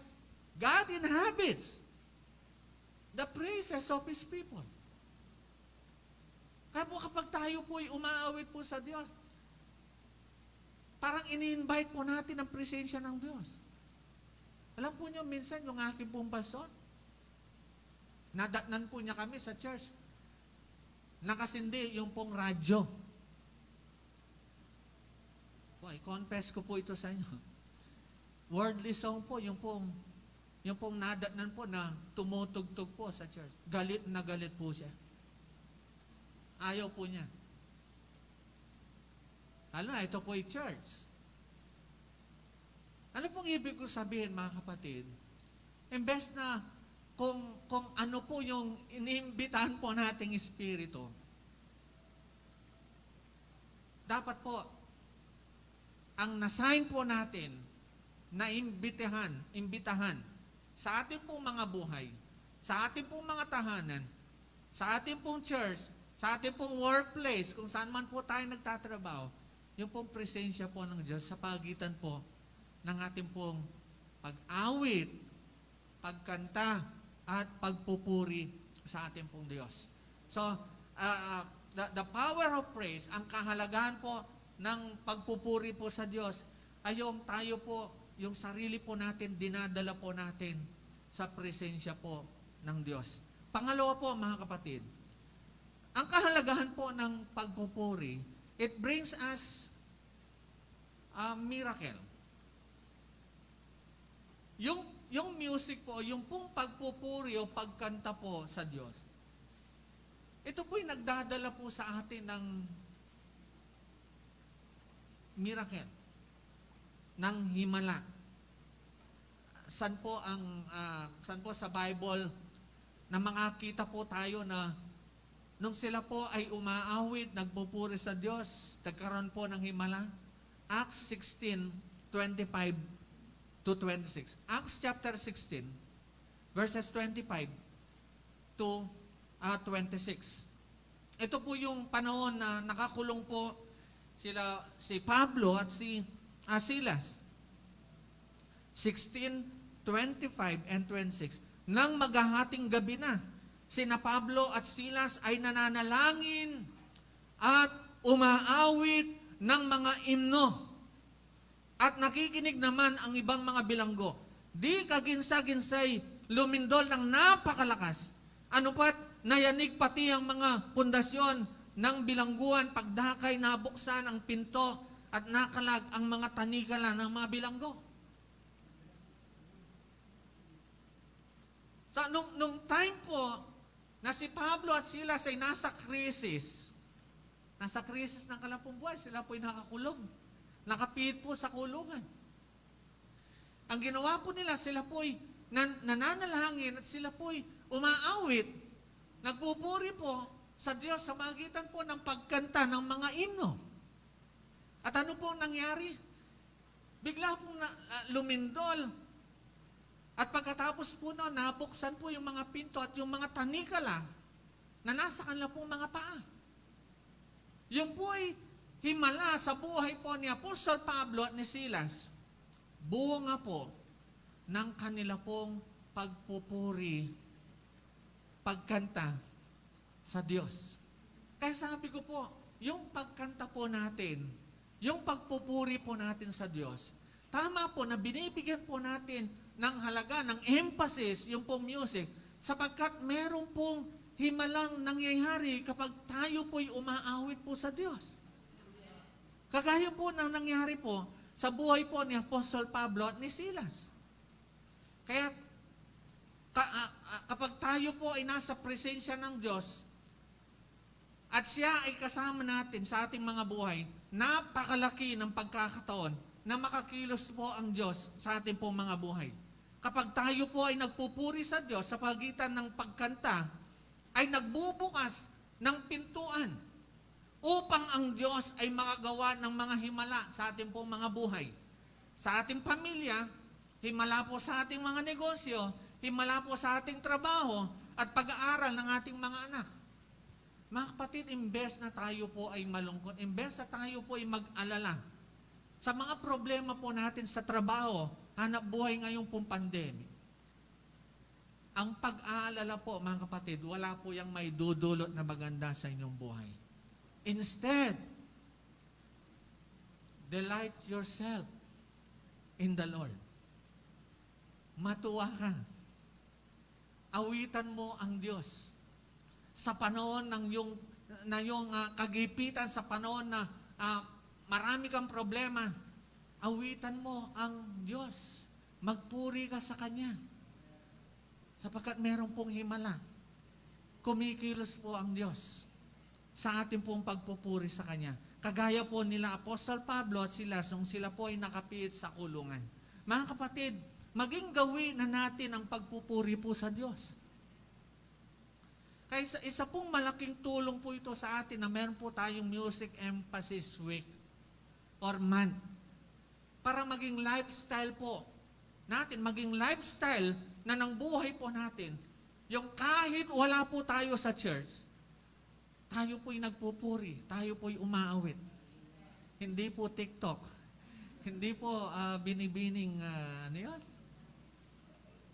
S6: God inhabits the praises of His people. Kaya po kapag tayo po ay umaawit po sa Diyos, parang ini-invite po natin ang presensya ng Diyos. Alam po niyo, minsan yung aking pong pastor, nadatnan po niya kami sa church. Nakasindi yung pong radyo. Po, i-confess ko po ito sa inyo. worldly song po, yung pong nadatnan po na tumutugtog po sa church. Galit na galit po siya. Ayaw po niya. Lalo na, ito po ay church. Ano pong ibig ko sabihin, mga kapatid? Imbes na kung ano po yung inimbitahan po nating espiritu, dapat po, ang nasign po natin na imbitahan sa ating pong mga buhay, sa ating pong mga tahanan, sa ating pong church, sa ating pong workplace, kung saan man po tayo nagtatrabaho, yung pong presensya po ng Diyos sa pagitan po ng ating pong pag-awit, pagkanta, at pagpupuri sa ating pong Diyos. So, the power of praise, ang kahalagahan po ng pagpupuri po sa Diyos, ay yung tayo po, yung sarili po natin, dinadala po natin sa presensya po ng Diyos. Pangalawa po, mga kapatid, ang kahalagahan po ng pagpupuri, it brings us a miracle. Yung music po, yung pong pagpupuri o pagkanta po sa Diyos, ito po'y nagdadala po sa atin ng miracle, ng himala. San po sa Bible na makakita po tayo na nung sila po ay umaawit, nagpupuri sa Diyos, nagkaroon po ng himala? Acts 16:25 to 26. Acts chapter 16, verses 25 to 26. Ito po yung panahon na nakakulong po si Pablo at si Silas. 16, 25 and 26. Nang maghahating gabi na, sina Pablo at Silas ay nananalangin at umaawit ng mga imno. At nakikinig naman ang ibang mga bilanggo. Di kaginsa-ginsay lumindol ng napakalakas. Ano pat, nayanig pati ang mga pundasyon ng bilangguan, pagdakay nabuksan ang pinto at nakalag ang mga tanikala ng mga bilanggo. So, nung time po na si Pablo at Silas ay nasa krisis ng kalampung buhay, sila po'y nakakulong. Nakapihit po sa kulungan. Ang ginawa po nila, sila po'y nananalangin at sila po'y umaawit. Nagpupuri po sa Diyos sa magitan po ng pagkanta ng mga himno. At ano po nangyari? Bigla pong lumindol. At pagkatapos po noon, nabuksan po yung mga pinto at yung mga tanikala na nasa kanila pong mga paa. Yung po ay himala sa buhay po ni Apostol Pablo at ni Silas. Bunga po ng kanila pong pagpupuri, pagkanta sa Diyos. Kaya sabi ko po, yung pagkanta po natin, yung pagpupuri po natin sa Diyos, tama po na binibigyan po natin ng halaga, ng emphasis, yung pong music, sapagkat meron pong himalang nangyayari kapag tayo po'y umaawit po sa Diyos. Kagaya po ng nangyari po sa buhay po ni Apostol Pablo at ni Silas. Kaya kapag tayo po ay nasa presensya ng Diyos at siya ay kasama natin sa ating mga buhay, napakalaki ng pagkakataon na makakilos po ang Diyos sa ating pong mga buhay. Kapag tayo po ay nagpupuri sa Diyos sa pagitan ng pagkanta, ay nagbubukas ng pintuan upang ang Diyos ay makagawa ng mga himala sa ating pong mga buhay. Sa ating pamilya, himala po sa ating mga negosyo, himala po sa ating trabaho, at pag-aaral ng ating mga anak. Mga kapatid, imbes na tayo po ay malungkot, imbes na tayo po ay mag-alala sa mga problema po natin sa trabaho, hanap buhay ngayong pong pandemic, ang pag-aalala po, mga kapatid, wala po yung may dudulot na maganda sa inyong buhay. Instead, delight yourself in the Lord. Matuwa ka. Awitan mo ang Diyos. Sa panahon ng yung kagipitan, sa panahon na marami kang problema, awitan mo ang Diyos. Magpuri ka sa Kanya. Sapagkat meron pong himala. Kumikilos po ang Diyos sa ating pong pagpupuri sa Kanya. Kagaya po nila Apostol Pablo at Silas nung sila po ay nakapiit sa kulungan. Mga kapatid, maging gawin na natin ang pagpupuri po sa Diyos. Kaya isa pong malaking tulong po ito sa atin na meron po tayong Music Emphasis Week or month. Para maging lifestyle po natin, maging lifestyle na ng buhay po natin, yung kahit wala po tayo sa church, tayo po'y nagpupuri, tayo po'y umaawit. Hindi po TikTok, hindi po binibining, ano yun?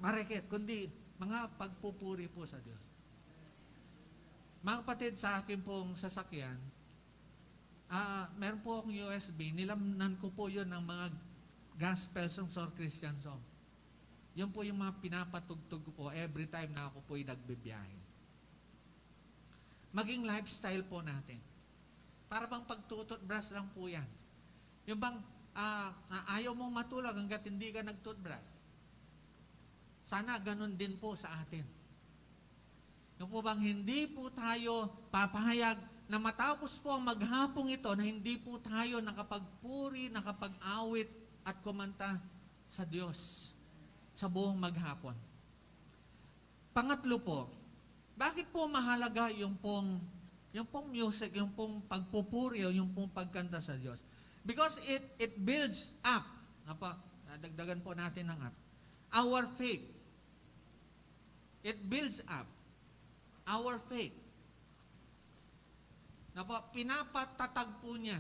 S6: Mareket, kundi mga pagpupuri po sa Diyos. Mga kapatid, sa akin pong sasakyan, meron po akong USB, nilamnan ko po yun ng mga gospel songs or Christian song. Yun po yung mga pinapatugtog ko po every time na ako po'y nagbibiyahe. Maging lifestyle po natin. Para bang pagtututbrush lang po yan. Yung bang ayaw mong matulog hanggat hindi ka nagtutbrush. Sana ganun din po sa atin. Yung po bang hindi po tayo papahayag na matapos po ang maghapong ito na hindi po tayo nakapagpuri, nakapag-awit at kumanta sa Diyos sa buong maghapon. Pangatlo po, bakit po mahalaga yung pong music, yung pong pagpupuri, yung pong pagkanta sa Diyos? Because it builds up. Dagdagan po natin ng up. Our faith. It builds up our faith. Pinapatatag po niya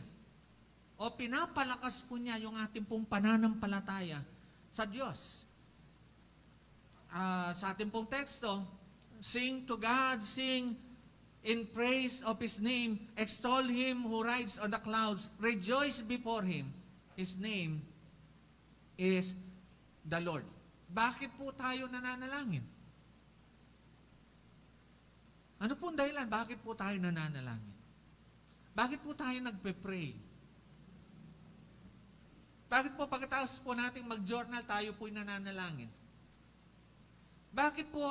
S6: o pinapalakas po niya yung ating pong pananampalataya sa Diyos. Sa ating pong teksto, sing to God, sing in praise of His name, extol Him who rides on the clouds, rejoice before Him. His name is the Lord. Bakit po tayo nananalangin? Ano pong dahilan? Bakit po tayo nananalangin? Bakit po tayo nagpe-pray? Bakit po pagkatapos po nating mag-journal, tayo po'y nananalangin? Bakit po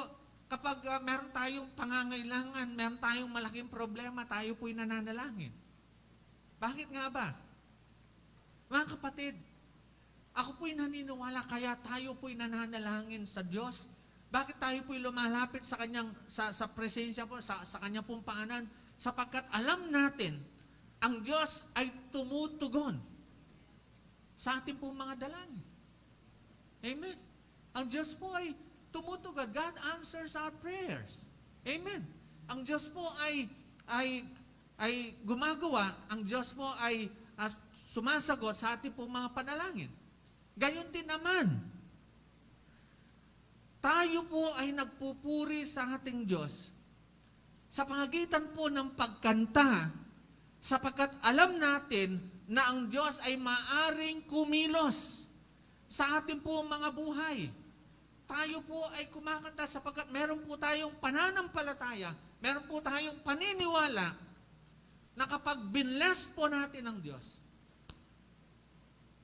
S6: kapag meron tayong pangangailangan, meron tayong malaking problema, tayo po'y nananalangin? Bakit nga ba? Mga kapatid, ako po'y naniniwala kaya tayo po'y nananalangin sa Diyos. Bakit tayo po'y lumalapit sa kanyang sa presensya po, sa kanyang pong paanan? Sapagkat alam natin, ang Diyos ay tumutugon sa ating pong mga dalangin. Amen. Ang Diyos po ay tumutugon. God answers our prayers. Amen. Ang Diyos po ay gumagawa. Ang Diyos po ay sumasagot sa ating pong mga panalangin. Gayon din naman, tayo po ay nagpupuri sa ating Diyos sa pamagitan po ng pagkanta, sapagkat alam natin na ang Diyos ay maaring kumilos sa ating po mga buhay. Tayo po ay kumakanta sapagkat meron po tayong pananampalataya, meron po tayong paniniwala na kapag binless po natin ang Diyos,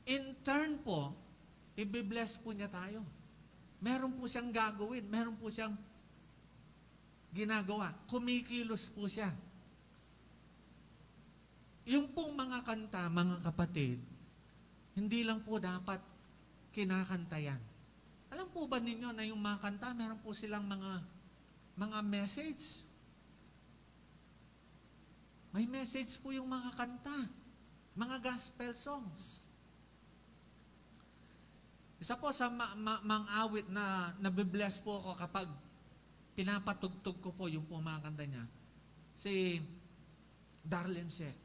S6: in turn po, ibibless po niya tayo. Meron po siyang gagawin, meron po siyang ginagawa. Kumikilos po siya. Yung pong mga kanta, mga kapatid, hindi lang po dapat kinakanta yan. Alam po ba ninyo na yung mga kanta, meron po silang mga message? May message po yung mga kanta, mga gospel songs. Isa po sa mang-awit na nabibless po ako kapag pinapatugtog ko po yung mga kanta niya, si Darlene Sheck.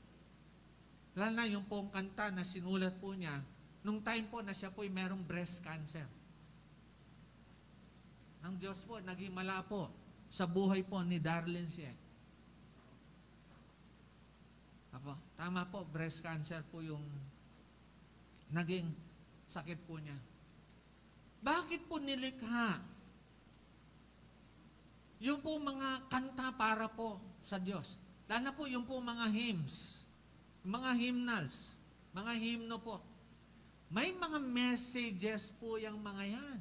S6: Lalo na yung pong kanta na sinulat po niya, nung time po na siya po ay merong breast cancer. Ang Diyos po, naging mala po sa buhay po ni Darlene Sheck. Apo, tama po, breast cancer po yung naging sakit po niya. Bakit po nilikha yung po mga kanta para po sa Diyos? Lalo na po yung po mga hymns, mga hymnals, mga hymno po. May mga messages po yung mga yan.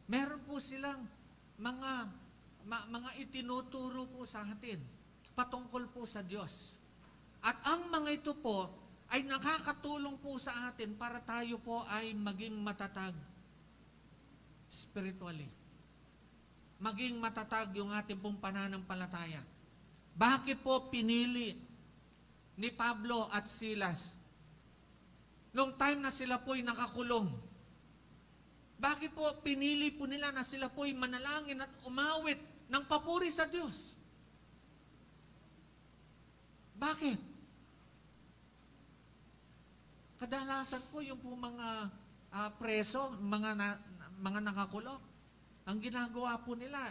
S6: Meron po silang mga itinuturo po sa atin patungkol po sa Diyos. At ang mga ito po ay nakakatulong po sa atin para tayo po ay maging matatag spiritually. Maging matatag yung ating pong pananampalataya. Bakit po pinili ni Pablo at Silas nung time na sila po'y nakakulong? Bakit po pinili po nila na sila po'y manalangin at umawit ng papuri sa Diyos? Bakit? Kadalasan po yung po mga preso, mga nakakulong, ang ginagawa po nila,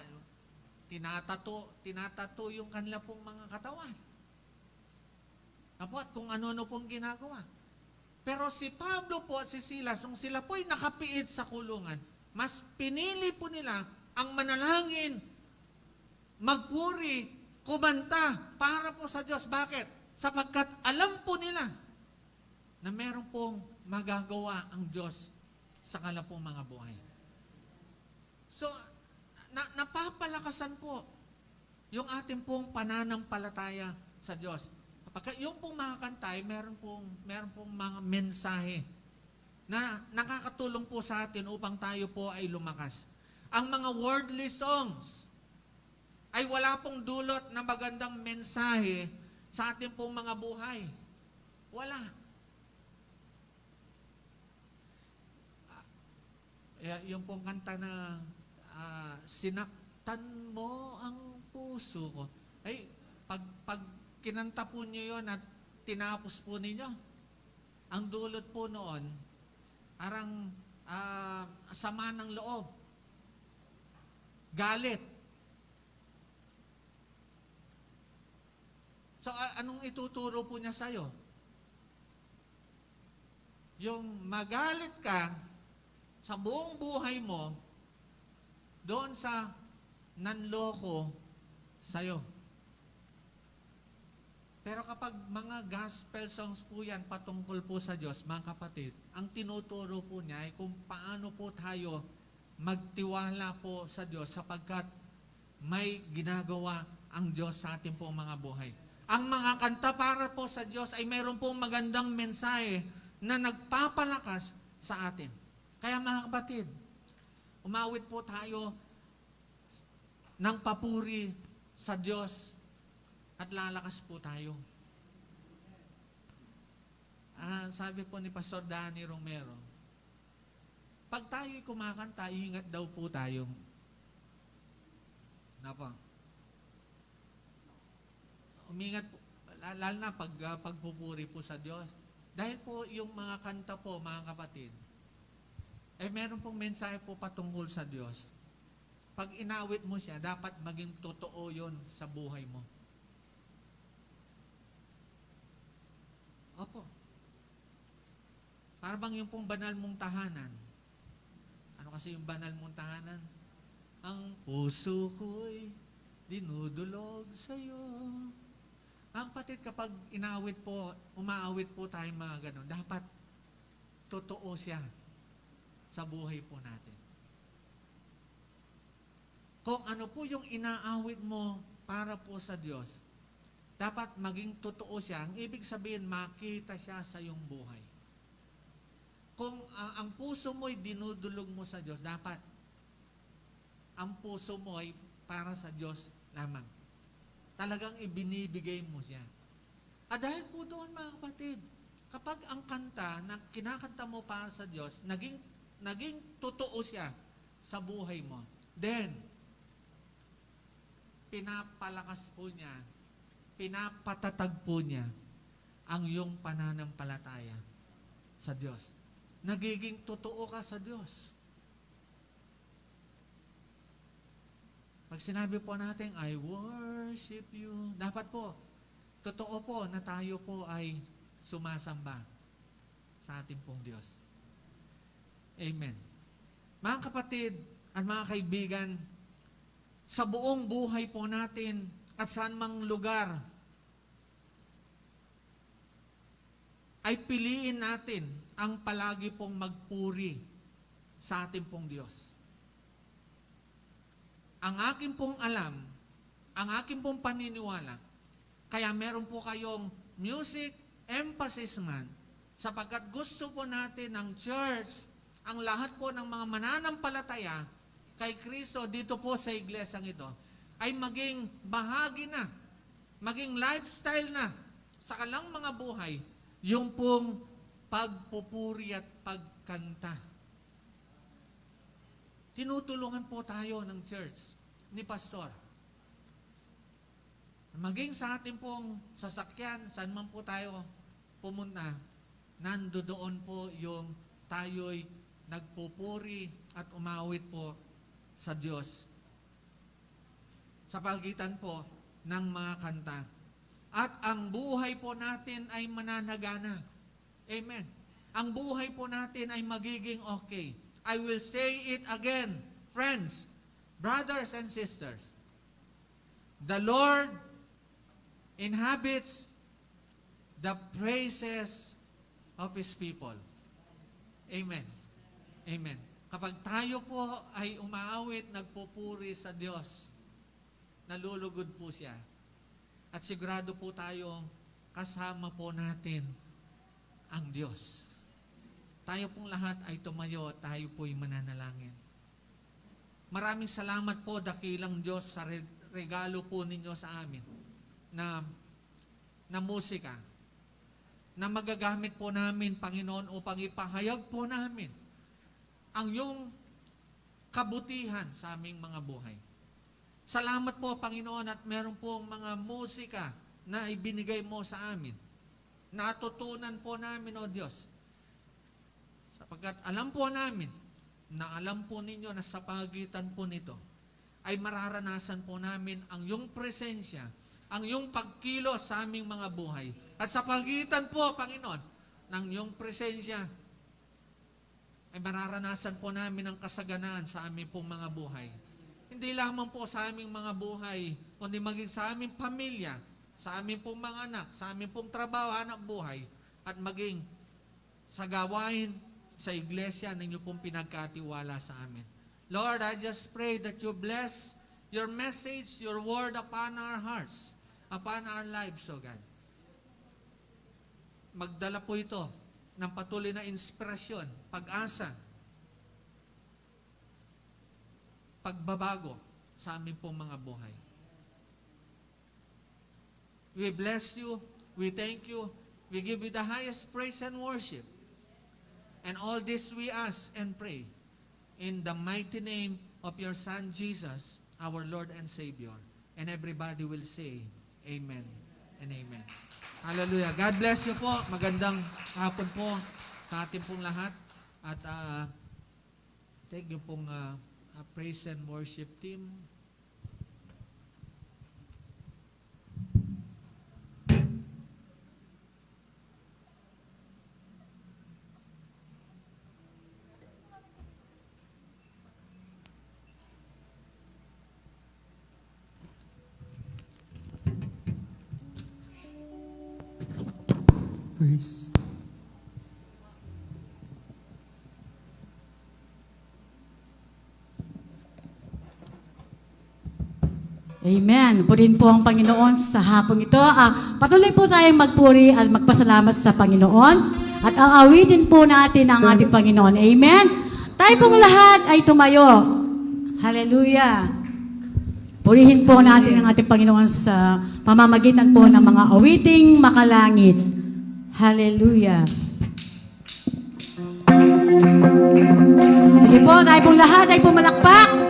S6: tinatato yung kanila pong mga katawan. At kung ano-ano pong ginagawa. Pero si Pablo po at si Silas, nung sila po'y nakapiit sa kulungan, mas pinili po nila ang manalangin, magpuri, kumanta para po sa Diyos. Bakit? Sapagkat alam po nila na meron pong magagawa ang Diyos sa kanilang pong mga buhay. So, napapalakasan po yung ating pong pananampalataya sa Diyos. Kapag yung pong mga kanta ay meron pong mga mensahe na nakakatulong po sa atin upang tayo po ay lumakas. Ang mga worldly songs ay wala pong dulot na magandang mensahe sa ating pong mga buhay. Wala. Yung pong kanta na sinaktan mo ang puso ko. Ay, pag kinanta po niyo yun at tinapos po ninyo, ang dulot po noon, arang sama ng loob, galit. So, anong ituturo po niya sa'yo? Yung magalit ka sa buong buhay mo doon sa nanloko sa'yo. Pero kapag mga gospel songs po yan patungkol po sa Diyos, mga kapatid, ang tinuturo po niya ay kung paano po tayo magtiwala po sa Diyos sapagkat may ginagawa ang Diyos sa ating pong mga buhay. Ang mga kanta para po sa Diyos ay mayroon pong magandang mensahe na nagpapalakas sa atin. Kaya mga kapatid, umawit po tayo ng papuri sa Diyos at lalakas po tayo. Sabi po ni Pastor Danny Romero, pag tayo'y kumakanta, ingat daw po tayo. Napa? Umingat po, lalo na pagpupuri po sa Diyos. Dahil po yung mga kanta po, mga kapatid, meron pong mensahe po patungkol sa Diyos. Pag inawit mo siya, dapat maging totoo yon sa buhay mo. Opo. Para bang yung pong banal mong tahanan. Ano kasi yung banal mong tahanan? Ang puso ko'y dinudulog sa'yo. Ang kapatid, kapag inawit po, umaawit po tayo mga ganon, dapat totoo siya sa buhay po natin. Kung ano po yung inaawit mo para po sa Diyos, dapat maging totoo siya. Ang ibig sabihin, makita siya sa iyong buhay. Kung ang puso mo ay dinudulog mo sa Diyos, dapat ang puso mo ay para sa Diyos lamang. Talagang ibinibigay mo siya. At dahil po doon mga kapatid, kapag ang kanta na kinakanta mo para sa Diyos, naging totoo siya sa buhay mo, then, pinapalakas po niya, pinapatatag po niya ang iyong pananampalataya sa Diyos. Nagiging totoo ka sa Diyos. Pag sinabi po natin, I worship you, dapat po, totoo po na tayo po ay sumasamba sa ating pong Diyos. Amen. Mga kapatid at mga kaibigan, sa buong buhay po natin at saan mang lugar, ay piliin natin ang palagi pong magpuri sa ating pong Diyos. Ang aking pong alam, ang aking pong paniniwala, kaya meron po kayong music emphasis man, sapagkat gusto po natin ng church, ang lahat po ng mga mananampalataya kay Kristo dito po sa iglesyang ito, ay maging bahagi na, maging lifestyle na sa kalang mga buhay, yung pong pagpupuri at pagkanta. Tinutulungan po tayo ng church ni Pastor. Maging sa ating pong sasakyan, saan man po tayo pumunta, nandoon po yung tayo'y nagpupuri at umawit po sa Diyos sa pagitan po ng mga kanta. At ang buhay po natin ay mananagana. Amen. Ang buhay po natin ay magiging okay. I will say it again, friends, brothers and sisters. The Lord inhabits the praises of His people. Amen. Amen. Kapag tayo po ay umaawit, nagpupuri sa Diyos, nalulugod po siya. At sigurado po tayo, kasama po natin ang Diyos. Tayo pong lahat ay tumayo, tayo po'y mananalangin. Maraming salamat po, dakilang Diyos, sa regalo po ninyo sa amin na musika, na magagamit po namin, Panginoon, upang ipahayag po namin ang iyong kabutihan sa aming mga buhay. Salamat po, Panginoon, at meron po mga musika na ibinigay mo sa amin. Natutunan po namin, O Diyos. Sapagkat alam po namin, na alam po ninyo na sa pagitan po nito, ay mararanasan po namin ang iyong presensya, ang iyong pagkilos sa aming mga buhay. At sa pagitan po, Panginoon, ng iyong presensya, ay mararanasan po namin ang kasaganaan sa aming pong mga buhay. Hindi lamang po sa aming mga buhay, kundi maging sa aming pamilya, sa aming pong mga anak, sa aming pong trabaho, anak buhay, at maging sa gawain sa iglesia na inyo pong pinagkatiwala sa amin. Lord, I just pray that you bless your message, your word upon our hearts, upon our lives, O God. Magdala po ito ng patuloy na inspirasyon, pag-asa, pagbabago sa aming pong mga buhay. We bless you, we thank you, we give you the highest praise and worship. And all this we ask and pray in the mighty name of your Son Jesus, our Lord and Savior. And everybody will say, Amen and Amen. Hallelujah. God bless you po. Magandang hapon po sa ating pong lahat. At thank you pong praise and worship team.
S7: Praise.
S1: Amen. Purihin po ang Panginoon sa hapong ito. Patuloy po tayong magpuri at magpasalamat sa Panginoon. At aawitin po natin ang ating Panginoon. Amen. Tayo pong lahat ay tumayo. Hallelujah. Purihin po natin ang ating Panginoon sa pamamagitan po ng mga awiting makalangit. Hallelujah. Sige po, tayo pong lahat ay pumalakpak.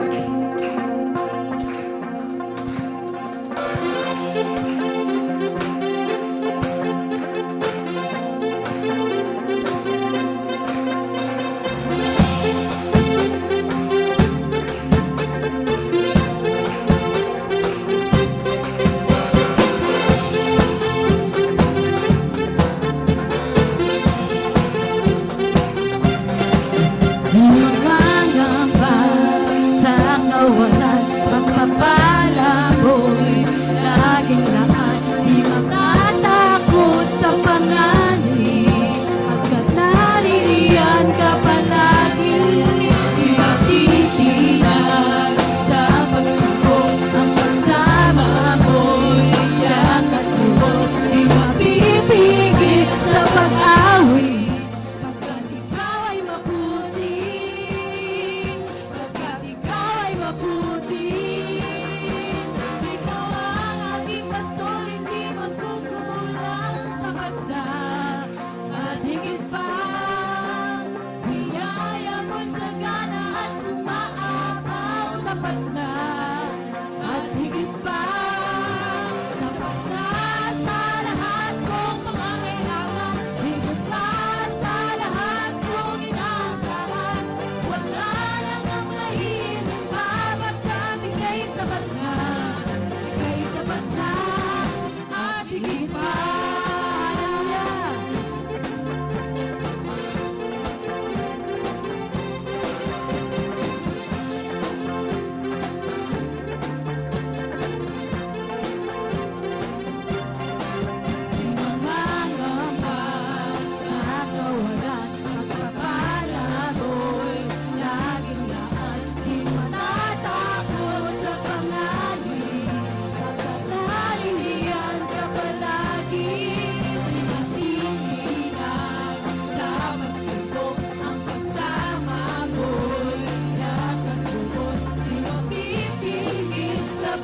S1: Sa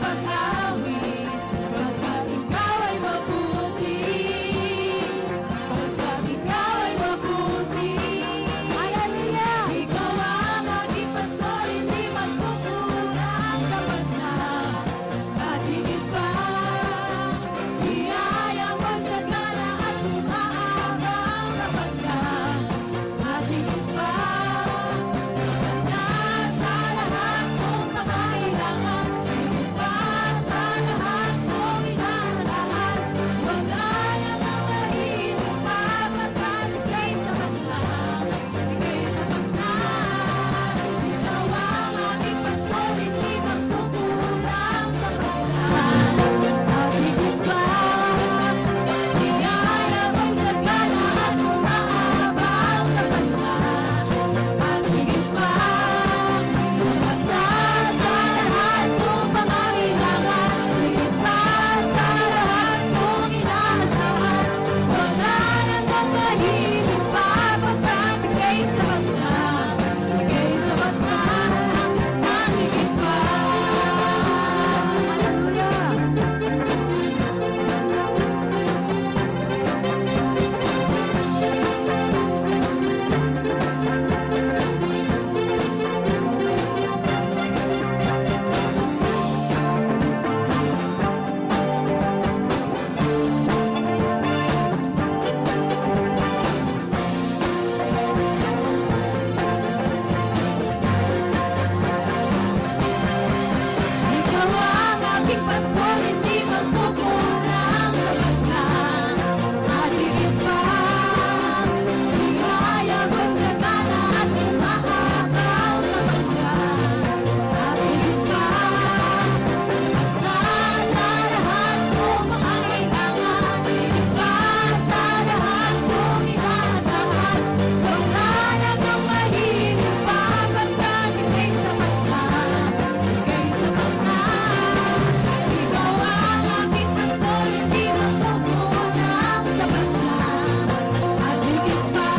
S2: pag-awi, pagkat ikaw ay mabuti, pagkat ikaw ay mabuti.
S1: Hallelujah!
S2: Ikaw ang aking pastor, hindi magkukulang sa pagkain. At higit pa, biyaya mo sagana at umaabang sa pagkain. At higit pa, na sa lahat kong kakailangan, higit pa sa lahat kong inaasahan. Wala na lang mahirap pa, pagkat ika'y sapat lang, ika'y sapat na. Ikaw ang aking pastor, hindi magkukulang sa pagkain. At higit pa, biyaya mo'y sagana at umaabang sa pagkain. At higit pa, sapat na sa lahat kong pangangailangan, higit pa sa lahat kong inaasahan. Wala namang mahirap pa, pagkat ika'y sapat na, ika'y sapat na. At higit pa. Ikaw ang aking pastor, hindi magkukulang sa pagkain. At higit pa, biyaya mo'y sagana at umaabang sa pagkain. At higit pa, sapat na sa lahat kong pangangailangan, higit pa sa lahat kong inaasahan. Wala namang mahirap pa, pagkat ika'y sapat na, ika'y sapat na. Ikaw ang aking pastor, hindi magkukulang sa pagkain. At higit pa,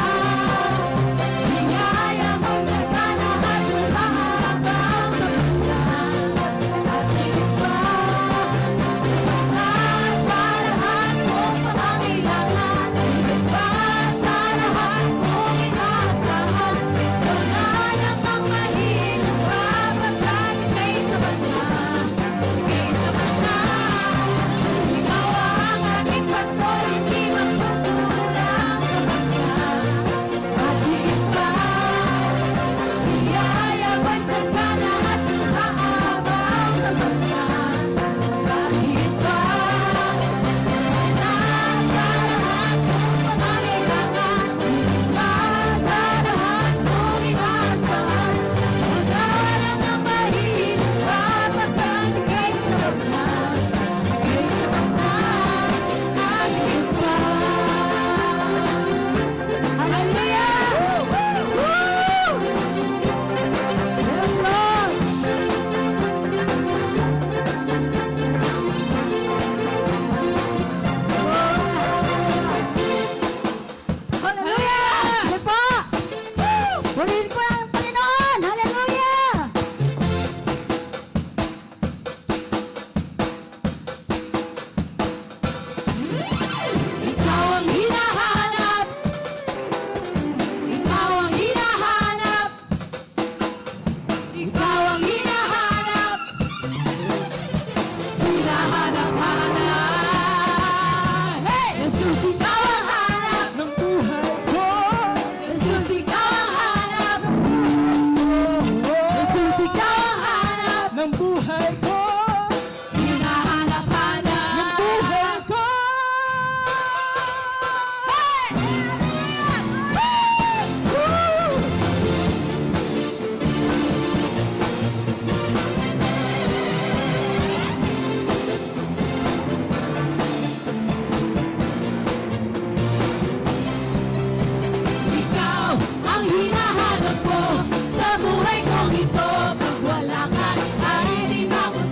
S2: biyaya mo'y sagana at umaabang sa pagkain. At higit pa, sapat na sa lahat kong pangangailangan, higit pa sa lahat kong inaasahan. Wala namang mahirap pa, pagkat ika'y sapat na, ika'y sapat na. Ikaw ang aking pastor, hindi magkukulang sa pagkain. At higit pa, biyaya mo'y sagana at umaabang sa pagkain. At higit pa, sapat na sa lahat kong pangangailangan, higit pa sa lahat kong inaasahan. Wala namang mahirap pa, pagkat ika'y sapat na, ika'y sapat na. At higit pa. Hallelujah! Yes, Lord!
S1: Hallelujah! Sige po! Purihin ko ang Panginoon! Hallelujah!
S2: Ikaw ang hinahanap, ikaw ang hinahanap, ikaw ang hinahanap, hinahanap-hanap. Hey! Jesus, ikaw ang hanap ng buhay ko. Jesus, ikaw ang hanap. Jesus, ikaw ang hanap ng buhay ko. Hinahanap-hanap ng buhay ko. Ikaw ang hinahanap ko sa buhay kong ito. Pag wala ka ay di makunat.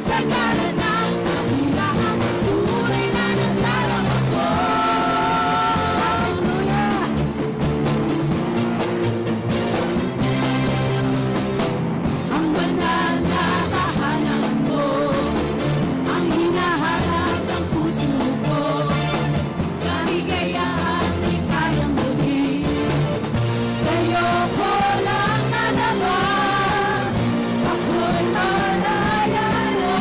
S2: sa ngalan ng kasilahan, tunay na nagdarama ko. Hallelujah! Ang banal na tahanan mo, ang hinaharap ng puso ko, kaligayahan di kayang lunin. Sa'yo ko lang nalaman, ako'y malaya na.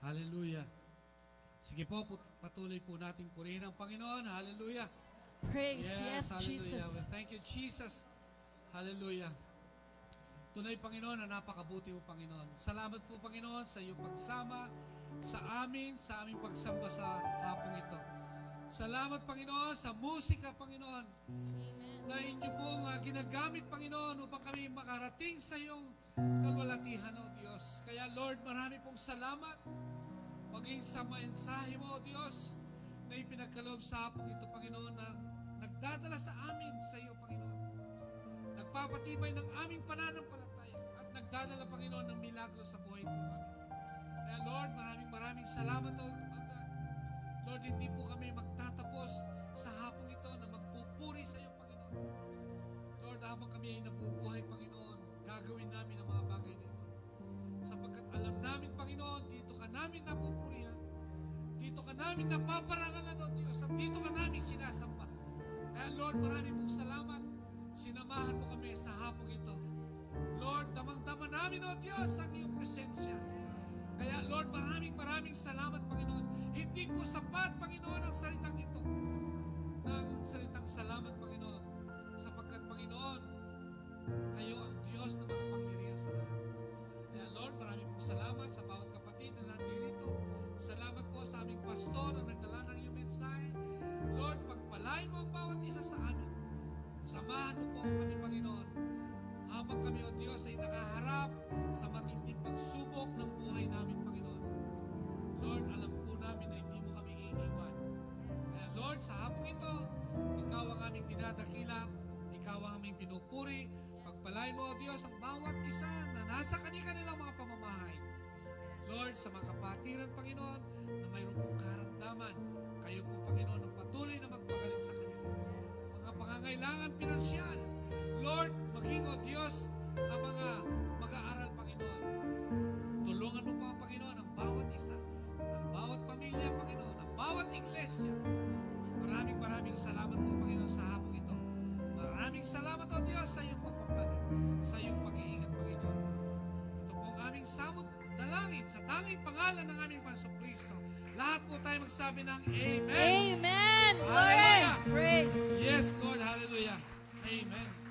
S5: Hallelujah. Sige po, patuloy po nating purihin ang Panginoon. Hallelujah.
S7: Praise, yes,
S5: hallelujah.
S7: Jesus.
S5: Well, thank you, Jesus. Hallelujah. Tunay, Panginoon, na napakabuti mo, Panginoon. Salamat po, Panginoon, sa iyong pagsama sa aming pagsamba sa hapong ito. Salamat, Panginoon, sa musika, Panginoon, na inyo pong ginagamit, Panginoon, upang kami makarating sa iyong kalwalatihan, O Diyos. Kaya, Lord, marami pong salamat, maging sa mensahe mo, O Diyos, na ipinagkaloob sa hapong ito, Panginoon, na nagdadala sa amin sa iyo, Panginoon. Nagpapatibay ng aming pananampalataya at nagdadala, Panginoon, ng milagro sa buhay po namin. Kaya, Lord, maraming salamat, O God. Lord, hindi po kami magtatapos sa hapong ito na magpupuri sa iyo, Panginoon. Lord, habang kami ay nabubuhay, Panginoon, gagawin namin ang mga bagay nito. Sapagkat alam namin, Panginoon, dito ka namin napupurihan. Dito ka namin napaparangalan, O Diyos, at dito ka namin sinasamba. Kaya, Lord, maraming pong salamat. Sinamahan mo kami sa hapong ito. Lord, damang-dama namin, O Diyos, ang iyong presensya. Kaya, Lord, maraming salamat, Panginoon. Hindi po sapat, Panginoon, ang salitang ito. Ng salitang salamat, Panginoon. Sapagkat, Panginoon, kayo ang Diyos na makapangyarihan sa lahat. Kaya, Lord, maraming pong salamat sa bawat kapatid na nandito. Salamat po sa aming pastor na nagdala ng iyong mensahe. Lord, pagpalain mo ang bawat isa sa amin. Samahan mo po kami, Panginoon. Habang kami, O Diyos, ay nakaharap sa matinding pagsubok ng buhay namin, Panginoon. Lord, alam po namin na hindi mo kami iiwan. Kaya, Lord, sa hapong ito, Ikaw ang aming dinadakila, Ikaw ang aming pinupuri. Pagpalain mo, O Diyos, ang bawat isa na nasa kanilang mga pamamahay. Lord, sa mga kapatiran, Panginoon, na mayroon pong karamdaman, kayo po, Panginoon, ang patuloy na magpagaling sa kanila. Mga pangangailangan pinansyal, Lord, maging, O Diyos, ang mga mag-aaral, Panginoon. Tulungan mo po, Panginoon, ang bawat isa, ang bawat pamilya, Panginoon, ang bawat iglesia. Maraming salamat po, Panginoon, sa hapong ito. Maraming salamat, O Diyos, sa iyong pagpapala, sa iyong pag-iingat, Panginoon. Ito po ang aming samot dalangin sa tanging pangalan ng aming Panginoong Kristo. Lahat po tayo magsabi ng Amen.
S7: Amen. Glory.
S5: Hallelujah.
S7: Praise.
S5: Yes, Lord. Hallelujah. Amen.